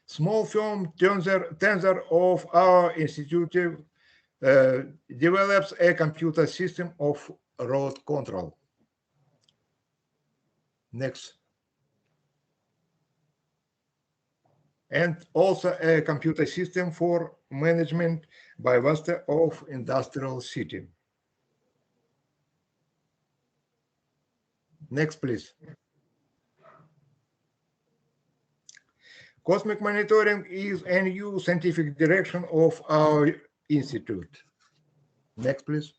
[SPEAKER 3] Small firm Tensor of our institute develops a computer system of road control. Next. And also a computer system for management by Vasta of industrial city. Next, please. Cosmic monitoring is a new scientific direction of our institute. Next, please.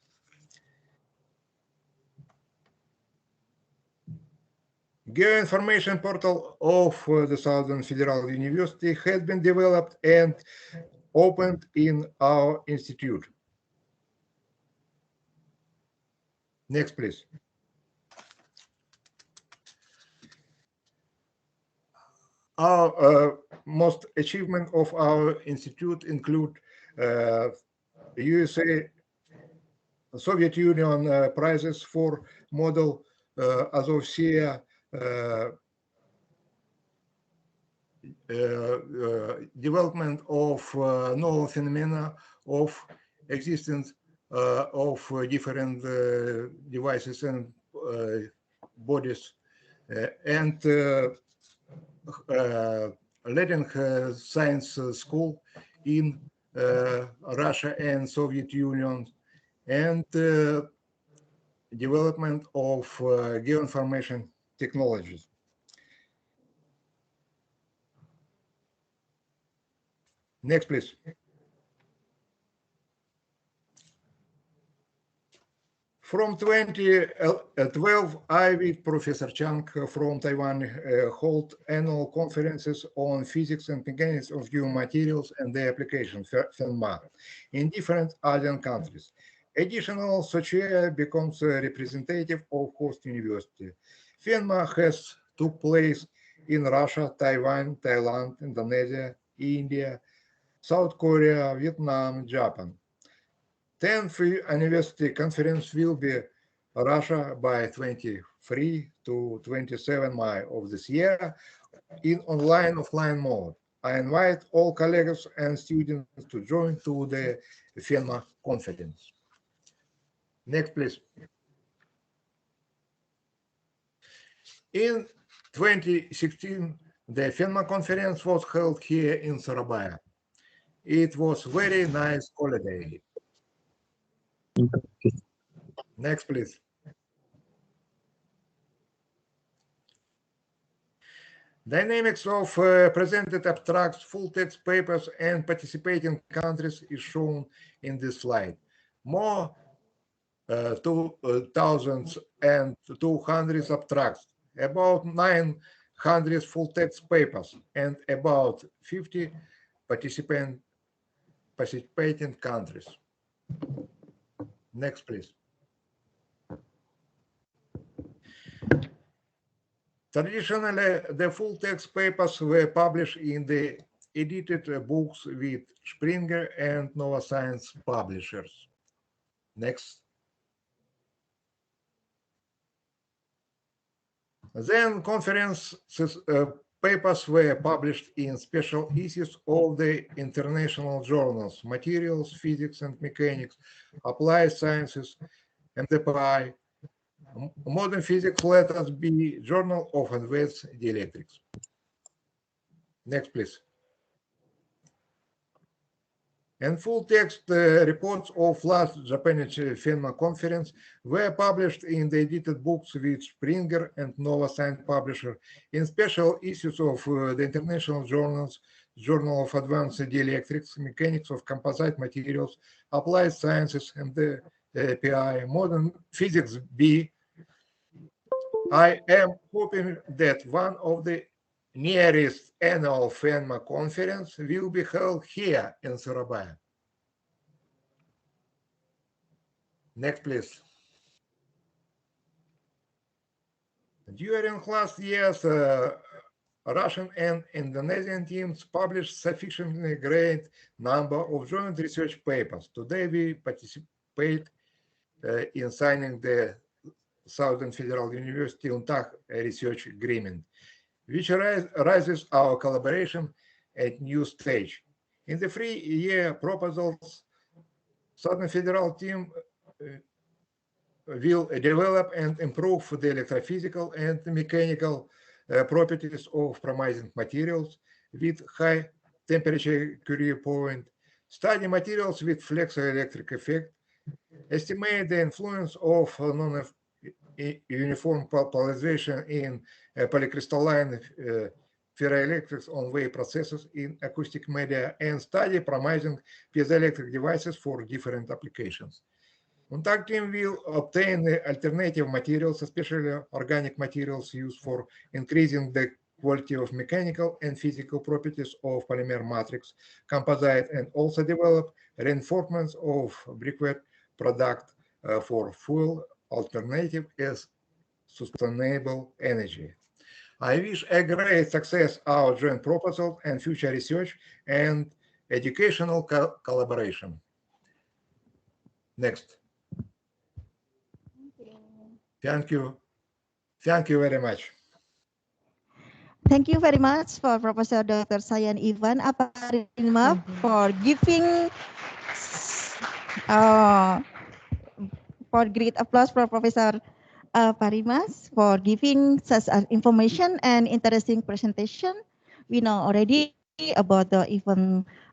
[SPEAKER 3] Geoinformation portal of the Southern Federal University has been developed and opened in our institute. Next, please. Our most achievement of our institute include USA, Soviet Union prizes for model Azov-Sea development of novel phenomena of existence of different devices and bodies, and leading science school in Russia and Soviet Union, and development of geoinformation technologies. Next, please. From 2012, I, with Professor Chang from Taiwan, hold annual conferences on physics and mechanics of geomaterials and their application, FENMA, in different Asian countries. Additional, such area becomes a representative of host university. FENMA has took place in Russia, Taiwan, Thailand, Indonesia, India, South Korea, Vietnam, Japan. 10th University Conference will be Russia by 23 to 27 May of this year in online-offline mode. I invite all colleagues and students to join to the FENMA conference. Next, please. In 2016, the FENMA conference was held here in Surabaya. It was very nice holiday. Next, please. Dynamics of presented abstracts, full text papers, and participating countries is shown in this slide. More 2,200 abstracts, about 900 full text papers, and about 50 participating countries. Next, please. Traditionally, the full text papers were published in the edited books with Springer and Nova Science publishers. Next. Then conference papers were published in special issues of the international journals, Materials, Physics and Mechanics, Applied Sciences, MDPI, Modern Physics, Let Us Be, Journal of Advanced Dielectrics. Next, please. And full text reports of last Japanese FENMA conference were published in the edited books with Springer and Nova Science publisher in special issues of the international journals, Journal of Advanced Dielectrics, Mechanics of Composite Materials, Applied Sciences, and the PI, Modern Physics B. I am hoping that one of the nearest annual FENMA conference will be held here in Surabaya. Next, please. During last years, Russian and Indonesian teams published sufficiently great number of joint research papers. Today, we participate in signing the Southern Federal University UNTAG research agreement, which raises our collaboration at new stage. In the 3-year proposals, Southern Federal team will develop and improve the electrophysical and mechanical properties of promising materials with high temperature Curie point, study materials with flexoelectric effect, estimate the influence of non-uniform polarization in polycrystalline ferroelectrics on wave processes in acoustic media, and study promising piezoelectric devices for different applications. UNTAG team will obtain alternative materials, especially organic materials used for increasing the quality of mechanical and physical properties of polymer matrix composite, and also develop reinforcements of briquette product for fuel alternative as sustainable energy. I wish a great success our joint proposal and future research and educational collaboration. Next. Thank you. Thank you very much.
[SPEAKER 2] Thank you very much for Professor Dr. Sayan Ivan Aparima for giving for great applause for Professor Parimas for giving such information and interesting presentation. We know already about the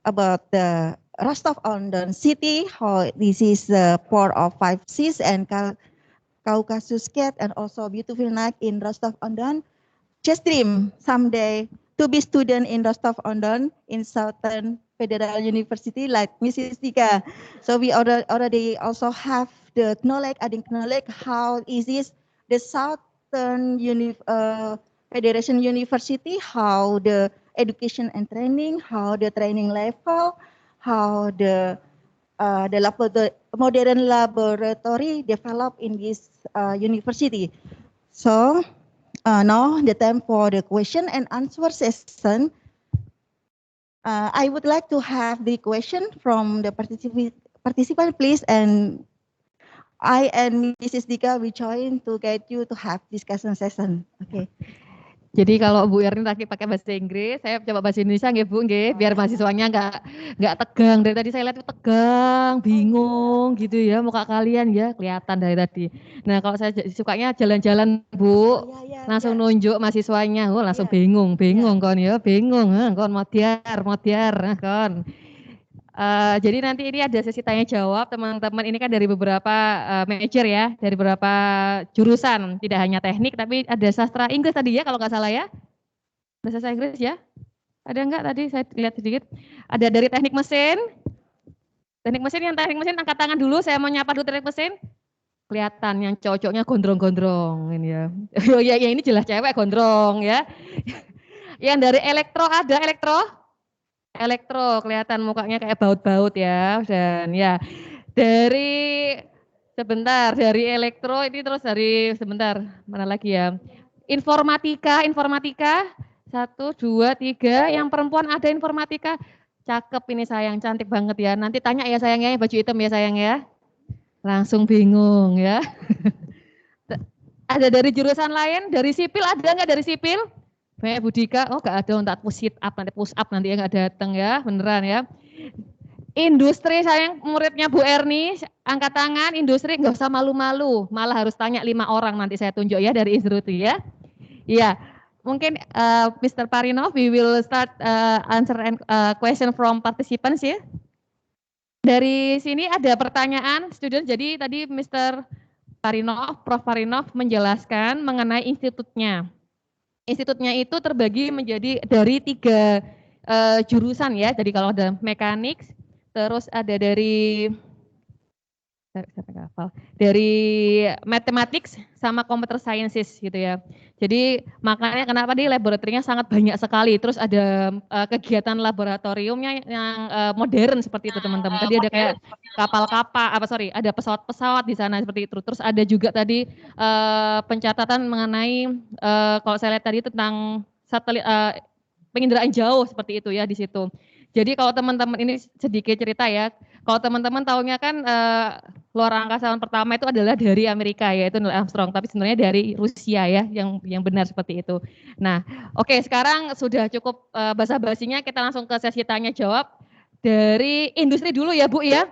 [SPEAKER 2] about the Rostov-on-Don city, how this is the port of 5 seas and Caucasus Cat, and also beautiful night in Rostov-on-Don. Just dream someday to be student in Rostov-on-Don in Southern Federal University like Mrs. Dika. So we already also have the knowledge, adding knowledge, how is this the Southern Federation University, how the education and training, how the training level, how the modern laboratory developed in this university. So now the time for the question and answer session. I would like to have the question from the participant, please, and I and Mrs. Dika will join to get you to have discussion session. Okay.
[SPEAKER 1] Jadi kalau Bu Erni tadi pakai bahasa Inggris, saya coba bahasa Indonesia nggih Bu nggih, biar mahasiswanya nggak tegang. Dari tadi saya lihat tegang, bingung gitu ya muka kalian ya, kelihatan dari tadi. Nah, kalau saya sukanya jalan-jalan Bu, langsung nunjuk mahasiswanya, langsung bingung kon ya, bingung kon modiar kon. Jadi nanti ini ada sesi tanya jawab teman-teman, ini kan dari beberapa major ya, dari beberapa jurusan, tidak hanya teknik tapi ada sastra Inggris tadi ya kalau nggak salah ya. Ada sastra Inggris ya? Ada enggak tadi saya lihat sedikit. Ada dari teknik mesin. Teknik mesin angkat tangan dulu, saya mau nyapa dulu teknik mesin. Kelihatan yang cocoknya gondrong-gondrong ini ya. Oh ya, ini jelas cewek gondrong ya. Yang dari elektro ada elektro kelihatan mukanya kayak baut-baut ya, dan ya dari dari elektro ini terus dari sebentar mana lagi ya, informatika 1, 2, 3 yang perempuan ada informatika, cakep ini sayang, cantik banget ya, nanti tanya ya sayangnya baju hitam ya sayang ya, langsung bingung ya. Ada dari jurusan lain, dari sipil ada nggak dari sipil? Banyak Budika, oh nggak ada, untuk push up nanti ya nggak datang ya, beneran ya. Industri sayang muridnya Bu Erni, angkat tangan, industri nggak usah malu-malu, malah harus tanya 5 orang nanti saya tunjuk ya dari industri ya. Iya, mungkin Mr. Parinov, we will start answer and question from participants ya. Dari sini ada pertanyaan student, jadi tadi Mr. Parinov, Prof. Parinov menjelaskan mengenai institutnya. Institutnya itu terbagi menjadi dari 3 jurusan ya. Jadi kalau ada mekanik, terus ada dari mathematics sama computer sciences gitu ya. Jadi makanya kenapa di laboratorinya sangat banyak sekali. Terus ada kegiatan laboratoriumnya yang modern seperti itu teman-teman. Tadi ada kayak kapal-kapal, ada pesawat-pesawat di sana seperti itu. Terus ada juga tadi pencatatan mengenai kalau saya lihat tadi tentang satelit penginderaan jauh seperti itu ya di situ. Jadi kalau teman-teman ini sedikit cerita ya, kalau teman-teman tahunya kan luar angkasa pertama itu adalah dari Amerika yaitu Neil Armstrong, tapi sebenarnya dari Rusia ya yang benar seperti itu. Nah, oke, sekarang sudah cukup basa-basinya, kita langsung ke sesi tanya jawab dari industri dulu ya Bu ya.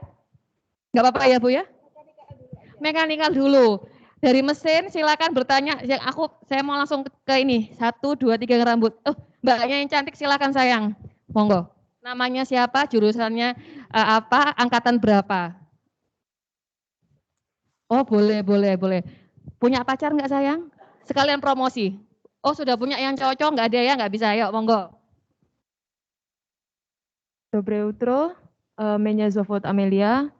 [SPEAKER 1] Enggak apa-apa ya Bu ya? Mekanikal dulu. Dari mesin silakan bertanya. Saya mau langsung ke ini. 1, 2, 3 rambut. Mbaknya yang cantik silakan sayang. Monggo. Namanya siapa? Jurusannya apa? Angkatan berapa? Oh boleh. Punya pacar nggak sayang? Sekalian promosi. Oh sudah punya yang cocok, nggak ada ya, nggak bisa. Yuk monggo.
[SPEAKER 7] Доброе утро. Меня зовут Amelia.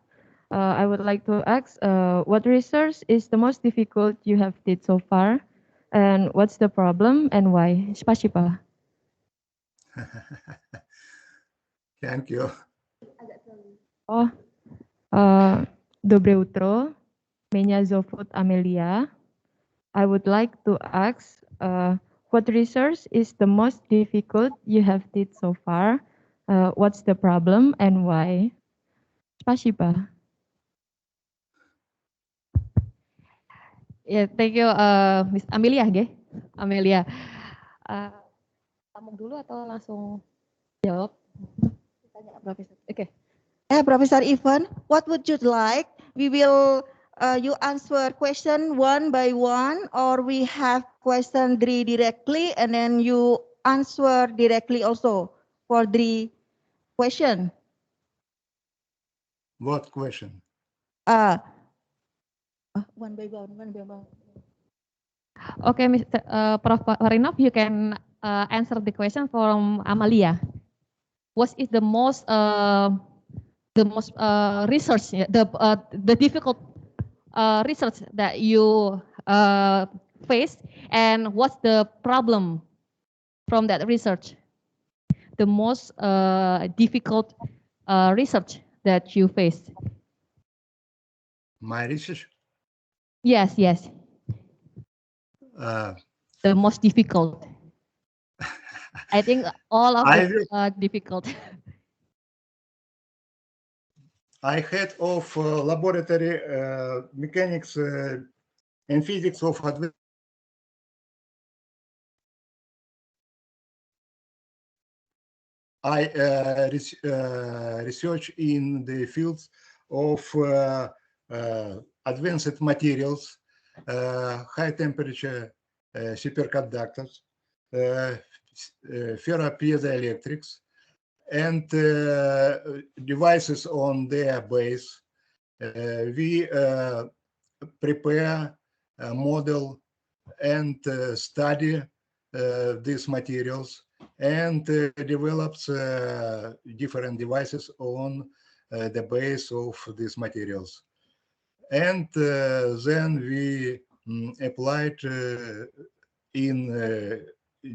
[SPEAKER 7] I would like to ask, what research is the most difficult you have did so far, and what's the problem and why? Спасибо.
[SPEAKER 3] Thank you.
[SPEAKER 7] Доброе утро. Меня зовут Amelia. I would like to ask, what research is the most difficult you have did so far? What's the problem and why? Спасибо.
[SPEAKER 1] Ya, thank you, Miss Amelia, nggih. Amelia. Sambung dulu atau langsung jawab? Tanya Profesor. Oke.
[SPEAKER 2] Professor Ivan, what would you like? We will you answer question one by one, or we have question 3 directly and then you answer directly also for 3 question.
[SPEAKER 3] What question?
[SPEAKER 2] One by one.
[SPEAKER 1] Okay, Mr. Prof. Parinov, you can answer the question from Amalia. What is the most research, the difficult research that you face, and what's the problem from that research? The most difficult research that you faced.
[SPEAKER 3] My research?
[SPEAKER 1] Yes. The most difficult. I think all of it difficult.
[SPEAKER 3] I head of laboratory mechanics and physics of advanced. I research in the fields of advanced materials, high temperature superconductors, ferropiezoelectrics, and devices on their base. We prepare, model, and study these materials, and develops different devices on the base of these materials. And then we applied in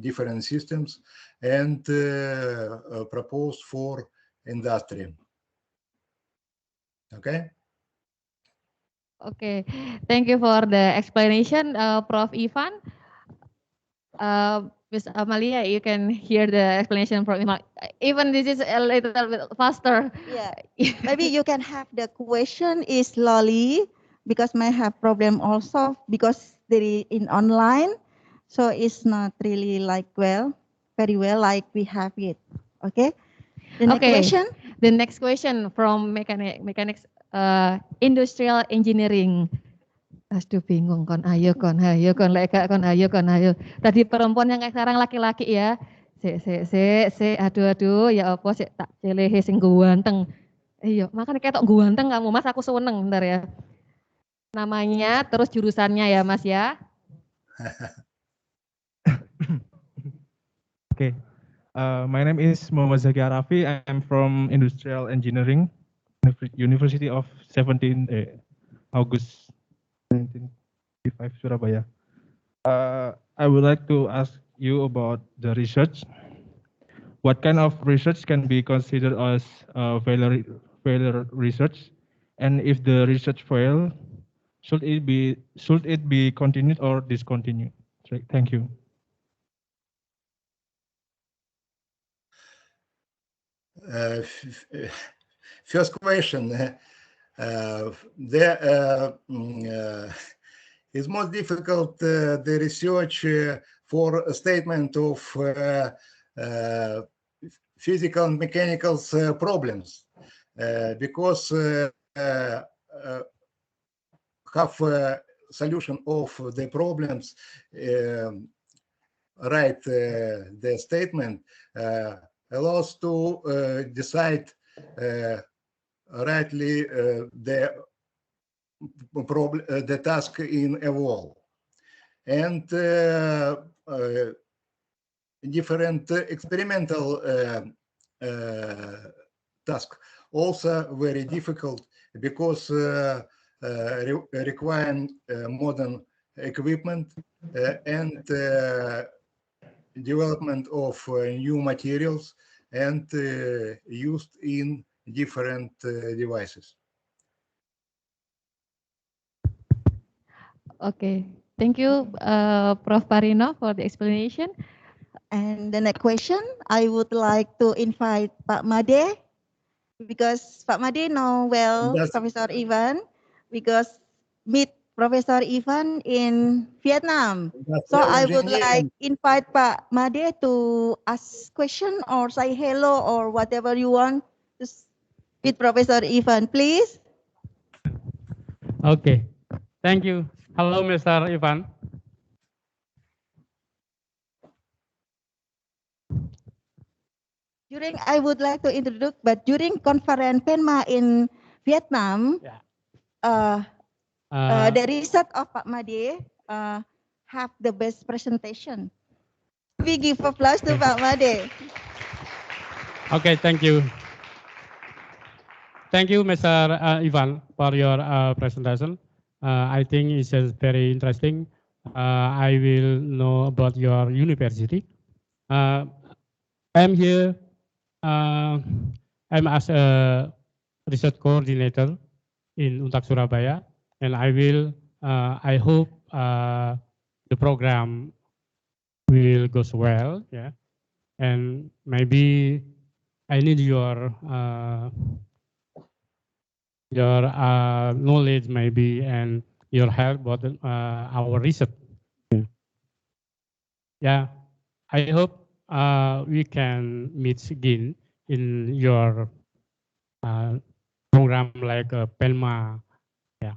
[SPEAKER 3] different systems and proposed for industry. Okay.
[SPEAKER 1] Okay, thank you for the explanation, Prof. Ivan. Ms. Amalia, you can hear the explanation from Ivan. Even this is a little bit faster.
[SPEAKER 2] Yeah, maybe you can have the question is slowly because may have problem also because they in online, so it's not really like very well like we have it. Okay. The next
[SPEAKER 1] Okay.
[SPEAKER 2] question.
[SPEAKER 1] The next question from mechanics industrial engineering. Aduh bingung kon ayo kon leka kon ayo. Tadi perempuan yang sekarang laki-laki ya. Aduh ya apa sih tak celehe sing ganteng. Iya, makanya ketok ganteng kamu Mas, aku seneng bentar ya. Namanya terus jurusannya ya Mas ya.
[SPEAKER 8] Okay. My name is Muhammad Zaki Arafi. I'm from Industrial Engineering, University of 17 August 1955, Surabaya. I would like to ask you about the research. What kind of research can be considered as failure research? And if the research fail, should it be continued or discontinued? Thank you.
[SPEAKER 3] First question. It's most difficult the research for a statement of physical and mechanical problems because have a solution of the problems, write the statement allows to decide rightly the problem, the task in a whole, and different experimental task also very difficult because requiring modern equipment and development of new materials and used in different devices.
[SPEAKER 1] Okay, thank you, Prof. Parino, for the explanation.
[SPEAKER 2] And the next question, I would like to invite Pak Made, because Pak Made know well Professor Ivan, because meet Professor Ivan in Vietnam. So I would like invite Pak Made to ask question or say hello or whatever you want to with Professor Ivan, please.
[SPEAKER 9] Okay, thank you. Hello, Mr. Ivan.
[SPEAKER 2] I would like to introduce, but during conference PENMA in Vietnam, the research of Pak Made have the best presentation. We give applause to Pak Made.
[SPEAKER 9] Okay, thank you. Thank you, Mr. Ivan, for your presentation. I think it's very interesting. I will know about your university. I'm here. I'm as a research coordinator in Untak Surabaya, and I will. I hope the program will goes well. Yeah, and maybe I need your knowledge maybe and your help about our research. Yeah, I hope we can meet again in your program like PENMA. Yeah.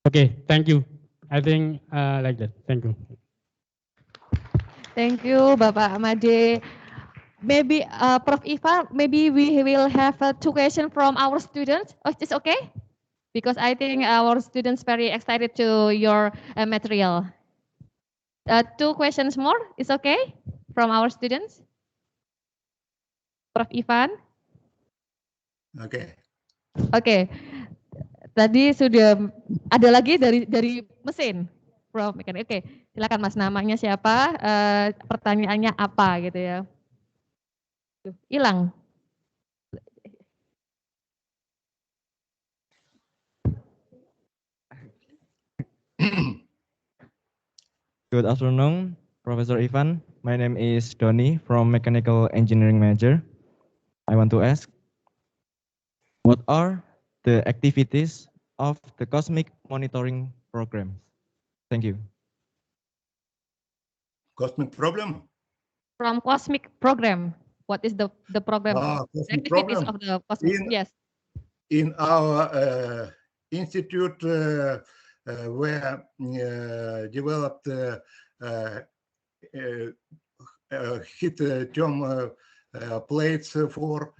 [SPEAKER 9] Okay, thank you. I think like that. Thank you.
[SPEAKER 1] Thank you, Bapak Made. maybe Prof. Ivan, maybe we will have 2 questions from our students. Oh, it's okay? Because I think our students very excited to your material. 2 questions more, is okay from our students? Prof. Ivan?
[SPEAKER 3] Oke.
[SPEAKER 1] Oke. Tadi sudah ada lagi dari mesin. Prof. Oke, silakan Mas, namanya siapa? Pertanyaannya apa gitu ya. Hilang.
[SPEAKER 10] Good afternoon, Professor Ivan. My name is Doni from Mechanical Engineering major. I want to ask, what are the activities of the Cosmic Monitoring Program? Thank you.
[SPEAKER 3] Cosmic problem?
[SPEAKER 1] From Cosmic Program. What is the program?
[SPEAKER 3] Cosmic
[SPEAKER 1] Activities
[SPEAKER 3] program.
[SPEAKER 1] of the Cosmic, yes.
[SPEAKER 3] In our institute, we developed heat therm plates for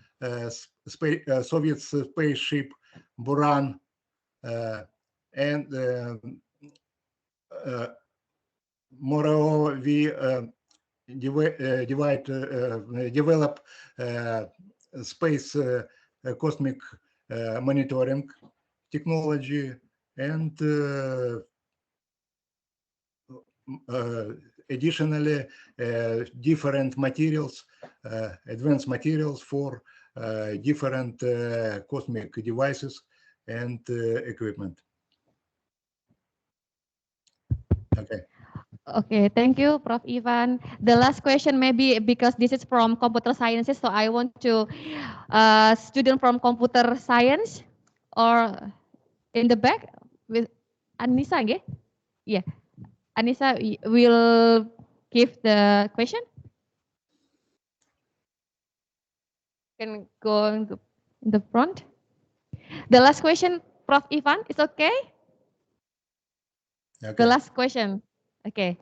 [SPEAKER 3] Soviet spaceship Buran, and moreover, we develop space cosmic monitoring technology and additionally different materials, advanced materials for different cosmic devices and equipment. Okay.
[SPEAKER 1] Okay, thank you, Prof. Ivan. The last question maybe because this is from computer sciences, so I want to student from computer science or in the back with Anissa, okay? Yeah, Anissa will give the question. Can go in the front. The last question, Prof. Ivan, is okay?
[SPEAKER 3] Okay.
[SPEAKER 1] The last question. Okay,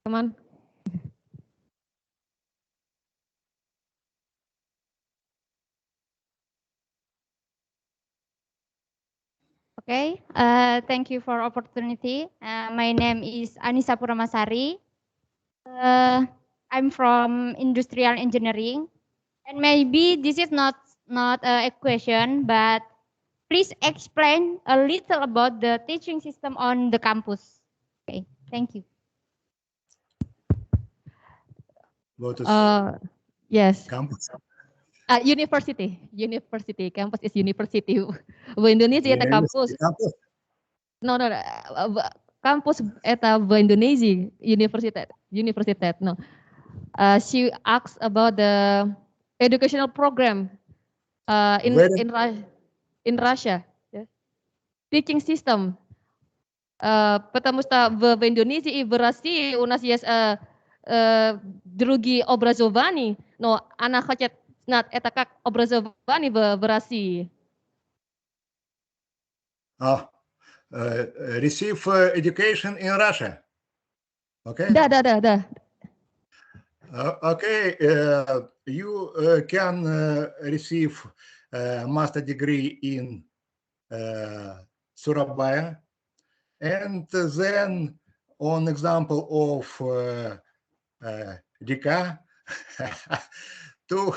[SPEAKER 1] come on.
[SPEAKER 11] Okay, thank you for opportunity. My name is Anissa Puramasari. I'm from industrial engineering, and maybe this is not a question, but please explain a little about the teaching system on the campus. Okay, thank you.
[SPEAKER 1] Yes.
[SPEAKER 3] Campus.
[SPEAKER 1] University campus is university. Indonesia eta kampus. No, kampus eta Indonesia university. No. She asked about the educational program in Russia. Yeah. Teaching system. Потому что в Индонезии и в России у нас есть другие образования, но она хочет знать, это как образование в России.
[SPEAKER 3] Receive education in Russia. Okay.
[SPEAKER 1] Да.
[SPEAKER 3] Okay, you can receive master degree in Surabaya, and then on example of Dika to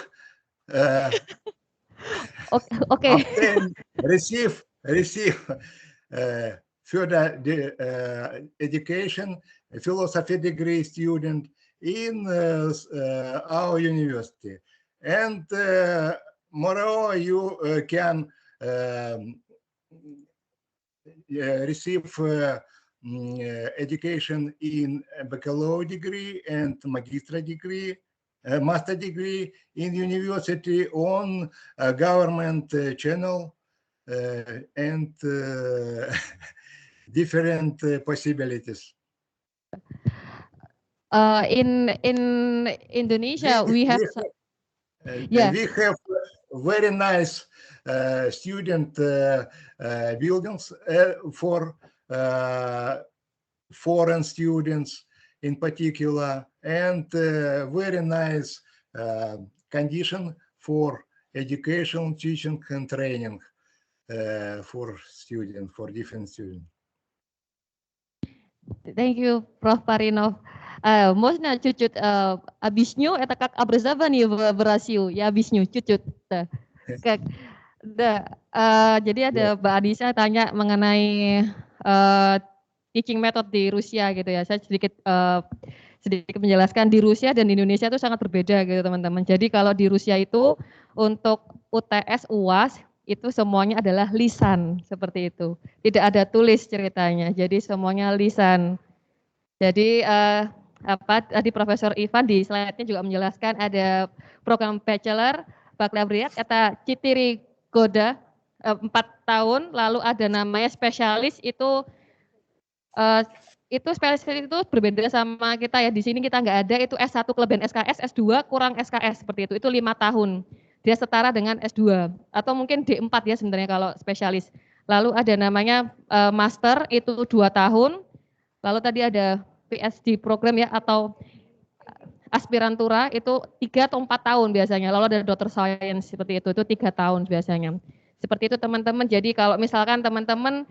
[SPEAKER 1] okay.
[SPEAKER 3] receive further education, philosophy degree student in our university, and moreover you can receive education in baccalaureate degree and master degree in university on government channel and different possibilities.
[SPEAKER 1] In Indonesia, we have
[SPEAKER 3] very nice student buildings for foreign students in particular, and very nice condition for education, teaching, and training for students, for different students.
[SPEAKER 1] Thank you, Prof. Parinov. Можно чуть-чуть объясню, это как образование в Россию, я объясню чуть-чуть. Как, jadi ada Mbak Adisa tanya mengenai teaching method di Rusia gitu ya. Saya sedikit menjelaskan di Rusia dan di Indonesia itu sangat berbeda gitu teman-teman. Jadi kalau di Rusia itu untuk UTS UAS itu semuanya adalah lisan seperti itu. Tidak ada tulis ceritanya. Jadi semuanya lisan. Jadi tadi Profesor Ivan di slide-nya juga menjelaskan ada program bachelor, baccalaureate, eta 4 goda 4 tahun, lalu ada namanya spesialis itu spesialis itu berbeda sama kita ya. Di sini kita nggak ada, itu S1 kelebihan SKS, S2 kurang SKS seperti itu 5 tahun. Dia setara dengan S2 atau mungkin D4 ya sebenarnya kalau spesialis. Lalu ada namanya master itu 2 tahun. Lalu tadi ada PhD program ya atau aspirantura itu 3 atau 4 tahun biasanya. Lalu ada Dr. Science seperti itu 3 tahun biasanya. Seperti itu teman-teman. Jadi kalau misalkan teman-teman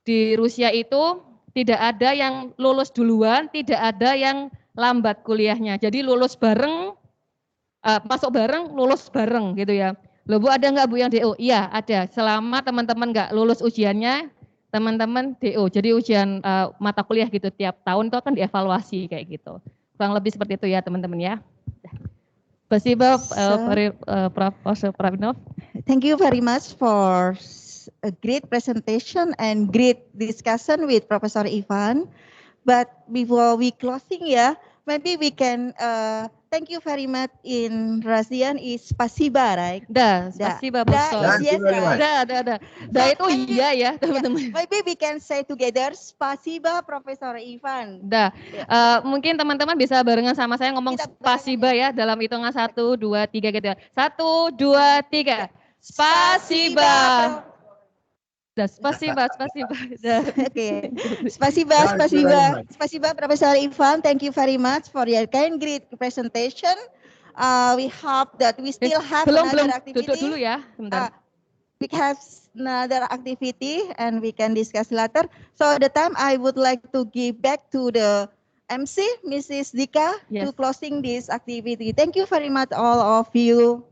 [SPEAKER 1] di Rusia itu tidak ada yang lulus duluan, tidak ada yang lambat kuliahnya. Jadi lulus bareng, masuk bareng, lulus bareng gitu ya. Loh Bu, ada nggak Bu yang DO? Iya ada. Selama teman-teman nggak lulus ujiannya, teman-teman DO. Jadi ujian mata kuliah gitu tiap tahun itu akan dievaluasi kayak gitu. Kurang lebih seperti itu ya teman-teman ya. Спасибо, Profesor Parinov.
[SPEAKER 2] Thank you very much for a great presentation and great discussion with Professor Ivan. But before we closing maybe we can thank you very much in Russian is spasiba, right?
[SPEAKER 1] Spasiba, Professor.
[SPEAKER 2] Yes,
[SPEAKER 1] itu iya ya, teman-teman.
[SPEAKER 2] Maybe we can say together spasiba Professor Ivan.
[SPEAKER 1] Mungkin teman-teman bisa barengan sama saya ngomong spasiba ya dalam hitungan 1, 2, 3 gitu. 1, 2, 3. Spasiba. Spasiba.
[SPEAKER 2] Okay. Spasiba, Professor Ivan. Thank you very much for your great presentation. We hope that we still have another activity.
[SPEAKER 1] Duduk dulu ya, sebentar.
[SPEAKER 2] We have another activity and we can discuss later. So at the time I would like to give back to the MC, Mrs. Dika, to closing this activity. Thank you very much all of you.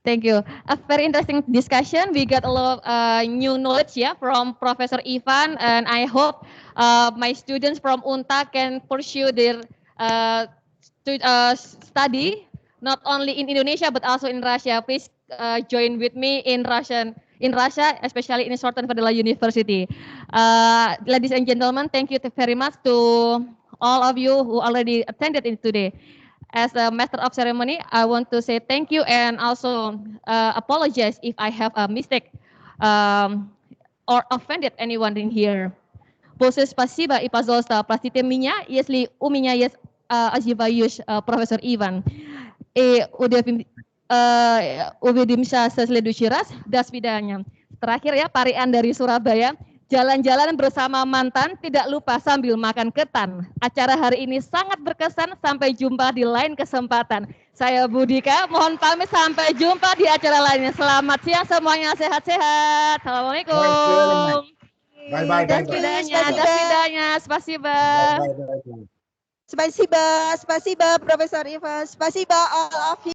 [SPEAKER 1] Thank you. A very interesting discussion. We got a lot of new knowledge from Professor Ivan, and I hope my students from UNTA can pursue their study not only in Indonesia but also in Russia. Please join with me in Russia, especially in Southern Federal University. Ladies and gentlemen, thank you very much to all of you who already attended it today. As a master of ceremony, I want to say thank you and also apologize if I have a mistake or offended anyone in here. Большое спасибо и, пожалуйста, простите меня, если у меня есть ошибаюсь, профессор Иван. И увидимся в следующий раз. До свидания. Terakhir ya, parian dari Surabaya. Jalan-jalan bersama mantan, tidak lupa sambil makan ketan. Acara hari ini sangat berkesan, sampai jumpa di lain kesempatan. Saya Budika, mohon pamit sampai jumpa di acara lainnya. Selamat siang semuanya, sehat-sehat. Assalamualaikum.
[SPEAKER 3] Bye-bye.
[SPEAKER 1] До свидания, спасибо.
[SPEAKER 2] Спасибо, Professor Ivan. Spasiba all of you.